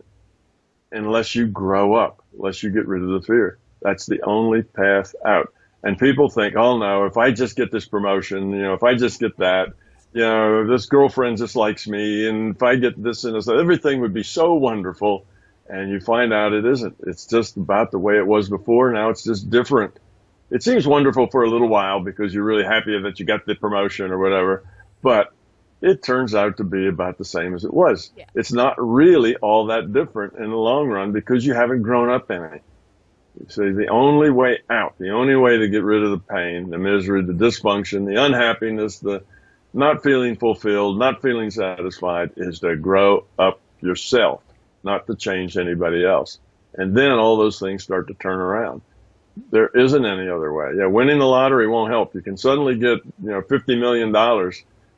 unless you grow up, unless you get rid of the fear. That's the only path out. And people think, oh no, if I just get this promotion, if I just get that, this girlfriend just likes me, and if I get this and this, everything would be so wonderful. And you find out it isn't. It's just about the way it was before. Now it's just different. It seems wonderful for a little while because you're really happy that you got the promotion or whatever, but it turns out to be about the same as it was. Yeah. It's not really all that different in the long run because you haven't grown up in it. You see, the only way out, the only way to get rid of the pain, the misery, the dysfunction, the unhappiness, the not feeling fulfilled, not feeling satisfied, is to grow up yourself, not to change anybody else. And then all those things start to turn around. There isn't any other way. Yeah, winning the lottery won't help. You can suddenly get, $50 million,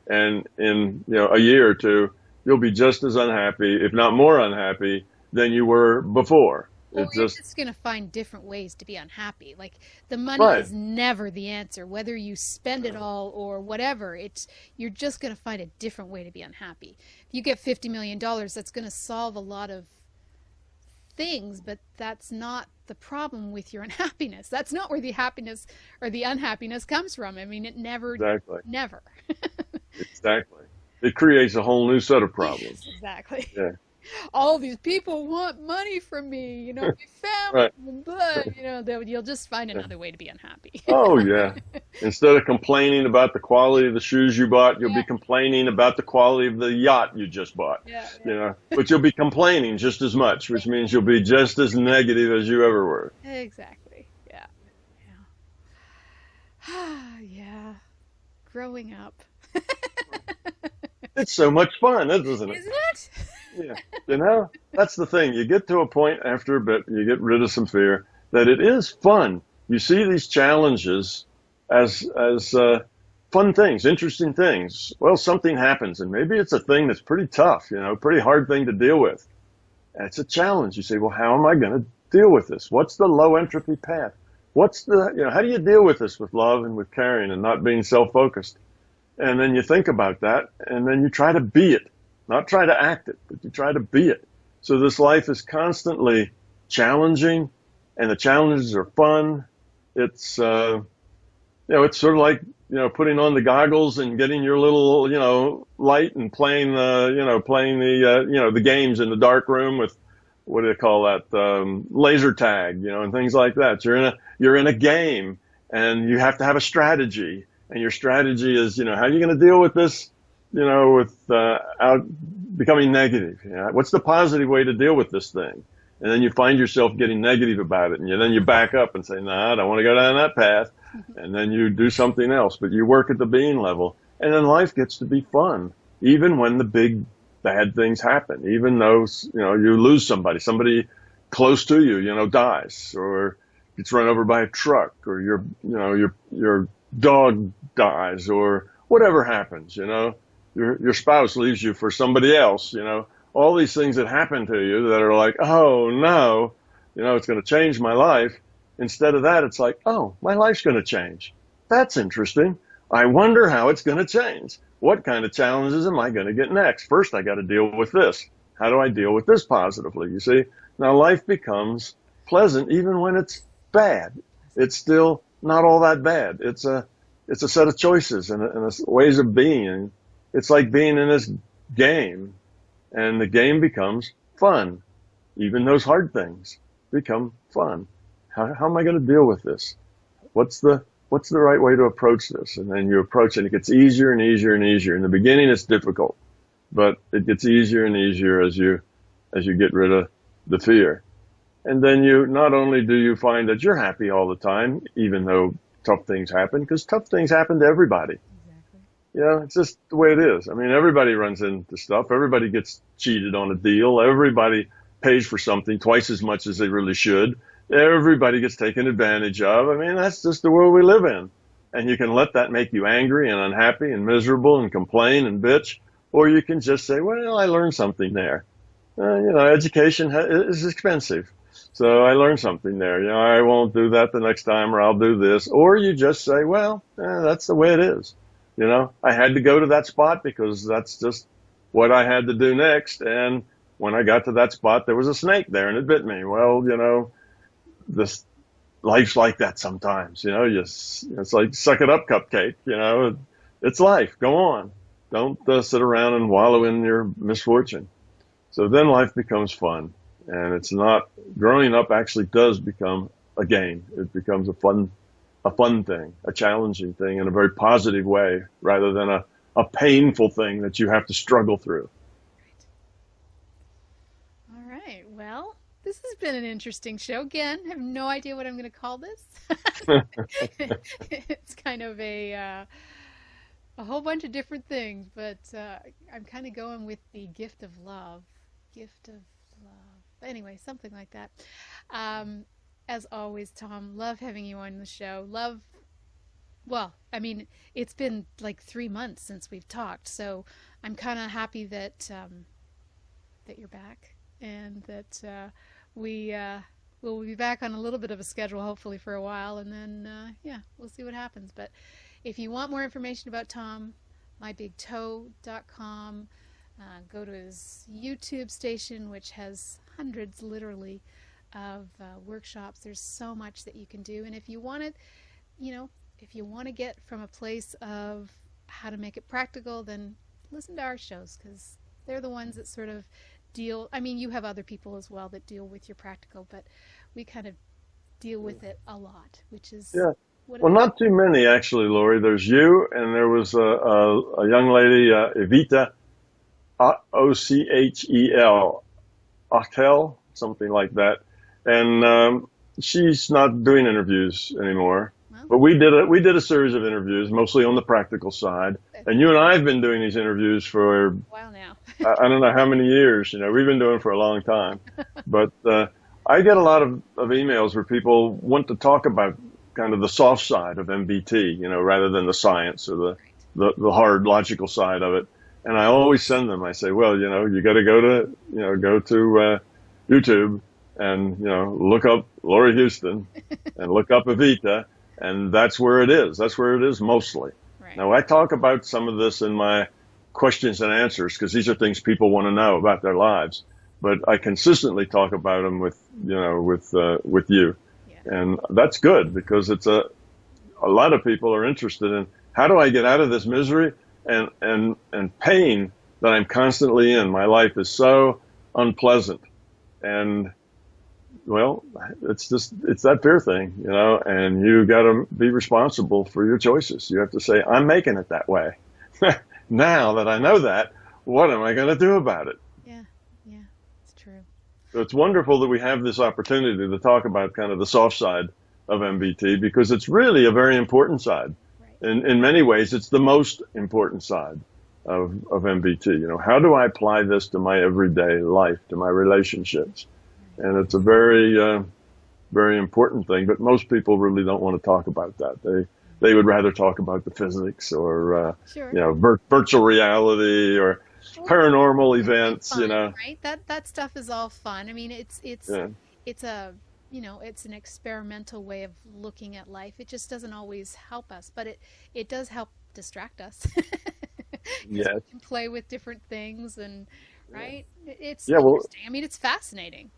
and in, a year or two, you'll be just as unhappy, if not more unhappy, than you were before. Or you're just going to find different ways to be unhappy. Like, the money is never the answer, whether you spend it all or whatever. You're just going to find a different way to be unhappy. If you get $50 million, that's going to solve a lot of things, but that's not the problem with your unhappiness. That's not where the happiness or the unhappiness comes from. I mean, it never, never. Exactly. It creates a whole new set of problems. Yes, exactly. Yeah. All these people want money from me, my family, but you'll just find another way to be unhappy. Oh, yeah. Instead of complaining about the quality of the shoes you bought, you'll be complaining about the quality of the yacht you just bought. But you'll be complaining just as much, which means you'll be just as negative as you ever were. Exactly. Yeah. Yeah, growing up. It's so much fun, isn't it? Isn't it? Yeah. That's the thing. You get to a point after a bit, you get rid of some fear, that it is fun. You see these challenges as fun things, interesting things. Well, something happens, and maybe it's a thing that's pretty tough, pretty hard thing to deal with. And it's a challenge. You say, well, how am I going to deal with this? What's the low entropy path? How do you deal with this with love and with caring and not being self-focused? And then you think about that, and then you try to be it, not try to act it, but you try to be it. So this life is constantly challenging, and the challenges are fun. It's, it's sort of like, putting on the goggles and getting your little, light and playing the games in the dark room with, what do they call that? Laser tag, and things like that. You're in a game, and you have to have a strategy. And your strategy is, how are you going to deal with this, out becoming negative? What's the positive way to deal with this thing? And then you find yourself getting negative about it. And then you back up and say, no, I don't want to go down that path. And then you do something else. But you work at the being level. And then life gets to be fun, even when the big bad things happen, even though, you lose somebody close to you, dies or gets run over by a truck, or your dog dies, or whatever happens, your spouse leaves you for somebody else, all these things that happen to you that are like, oh no, it's going to change my life. Instead of that, it's like, oh, my life's going to change. That's interesting. I wonder how it's going to change. What kind of challenges am I going to get next? First, I got to deal with this. How do I deal with this positively? You see, now life becomes pleasant even when it's bad. It's still not all that bad. It's a set of choices and ways of being. And it's like being in this game, and the game becomes fun. Even those hard things become fun. How am I going to deal with this? What's the right way to approach this? And then you approach it, and it gets easier and easier and easier. In the beginning, it's difficult, but it gets easier and easier as you get rid of the fear. And then not only do you find that you're happy all the time, even though tough things happen, because tough things happen to everybody. Exactly. It's just the way it is. I mean, everybody runs into stuff. Everybody gets cheated on a deal. Everybody pays for something twice as much as they really should. Everybody gets taken advantage of. I mean, that's just the world we live in. And you can let that make you angry and unhappy and miserable and complain and bitch, or you can just say, well, I learned something there. Education is expensive. So I learned something there. I won't do that the next time, or I'll do this. Or you just say, well, that's the way it is. I had to go to that spot because that's just what I had to do next. And when I got to that spot, there was a snake there and it bit me. Well, this life's like that sometimes. It's like suck it up, cupcake. It's life. Go on. Don't sit around and wallow in your misfortune. So then life becomes fun. And it's not, growing up actually does become a game. It becomes a fun thing, a challenging thing in a very positive way, rather than a painful thing that you have to struggle through. All right. Well, this has been an interesting show. Again, I have no idea what I'm going to call this. It's kind of a whole bunch of different things, but I'm kind of going with the gift of love. Gift of love. Anyway, something like that. As always, Tom, love having you on the show. It's been like 3 months since we've talked, so I'm kind of happy that you're back, and that we'll be back on a little bit of a schedule, hopefully for a while, and then we'll see what happens. But if you want more information about Tom, mybigtoe.com. Go to his YouTube station, which has hundreds, literally, of workshops. There's so much that you can do, and if you want to get from a place of how to make it practical, then listen to our shows, because they're the ones that sort of deal. I mean, you have other people as well that deal with your practical, but we kind of deal with it a lot, which is well, not too many actually, Laurie. There's you, and there was a young lady, Evita. Ochel, something like that. And she's not doing interviews anymore. But we did a series of interviews, mostly on the practical side. And you and I have been doing these interviews for a while now. I don't know how many years. We've been doing it for a long time. But I get a lot of emails where people want to talk about kind of the soft side of MBT, rather than the science or the hard logical side of it. And I always send them. I say, well, you got to go to YouTube and look up Laurie Huston and look up Evita. And that's where it is. That's where it is mostly. Right. Now, I talk about some of this in my questions and answers because these are things people want to know about their lives. But I consistently talk about them with you. Yeah. And that's good because it's a lot of people are interested in how do I get out of this misery and pain that I'm constantly in. My life is so unpleasant. And well, it's that fear thing, and you got to be responsible for your choices. You have to say, I'm making it that way. Now that I know that, what am I going to do about it? Yeah, it's true. So it's wonderful that we have this opportunity to talk about kind of the soft side of MBT because it's really a very important side. Right. In many ways, it's the most important side of MBT. How do I apply this to my everyday life, to my relationships? And it's a very, very important thing, but most people really don't want to talk about that. They would rather talk about the physics or, sure. Virtual reality or paranormal events, fun, Right? That stuff is all fun. I mean, it's an experimental way of looking at life. It just doesn't always help us, but it does help distract us. Yeah. We can play with different things and, right? It's interesting. Well, I mean, it's fascinating.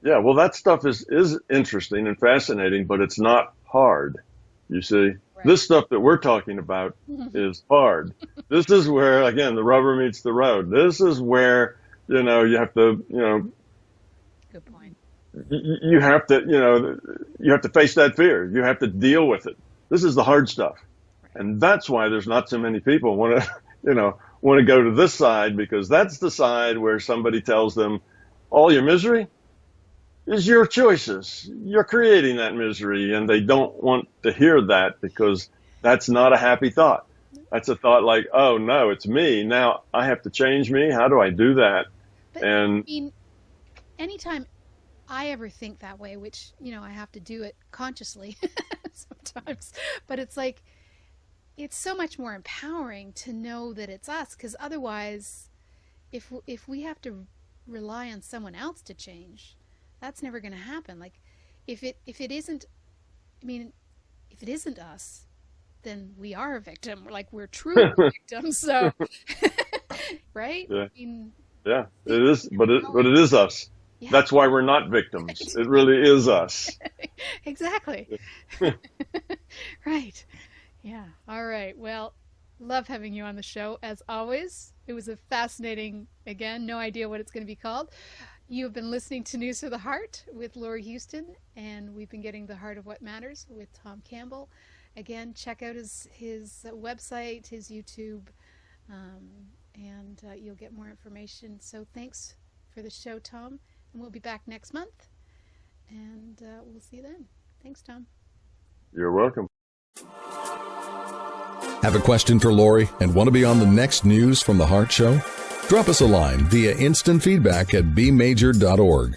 Yeah, well, that stuff is interesting and fascinating, but it's not hard. You see, right. This stuff that we're talking about is hard. This is where, again, the rubber meets the road. This is where, you have to, Good point. You have to face that fear. You have to deal with it. This is the hard stuff. Right. And that's why there's not so many people want to go to this side because that's the side where somebody tells them all your misery is your choices. You're creating that misery, and they don't want to hear that because that's not a happy thought. That's a thought like, oh, no, it's me. Now I have to change me. How do I do that? But, I mean, anytime I ever think that way, which, I have to do it consciously sometimes, but it's like, it's so much more empowering to know that it's us because otherwise, if we have to rely on someone else to change, that's never going to happen. Like, if it isn't us, then we are a victim. We're true victims. So, right? Yeah. Yeah, it is, but it is us. Yeah. That's why we're not victims. It really is us. Exactly. Right. Yeah. All right. Well, love having you on the show as always. It was a fascinating, again, no idea what it's going to be called. You have been listening to News for the Heart with Laurie Huston, and we've been getting the heart of what matters with Tom Campbell. Again, check out his website, his YouTube, and you'll get more information. So thanks for the show, Tom, and we'll be back next month, and we'll see you then. Thanks, Tom. You're welcome. Have a question for Laurie and want to be on the next News from the Heart show? Drop us a line via instant feedback at bmajor.org.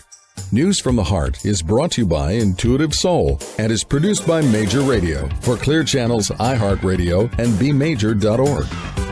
News from the Heart is brought to you by Intuitive Soul and is produced by Major Radio for Clear Channel's iHeartRadio and bmajor.org.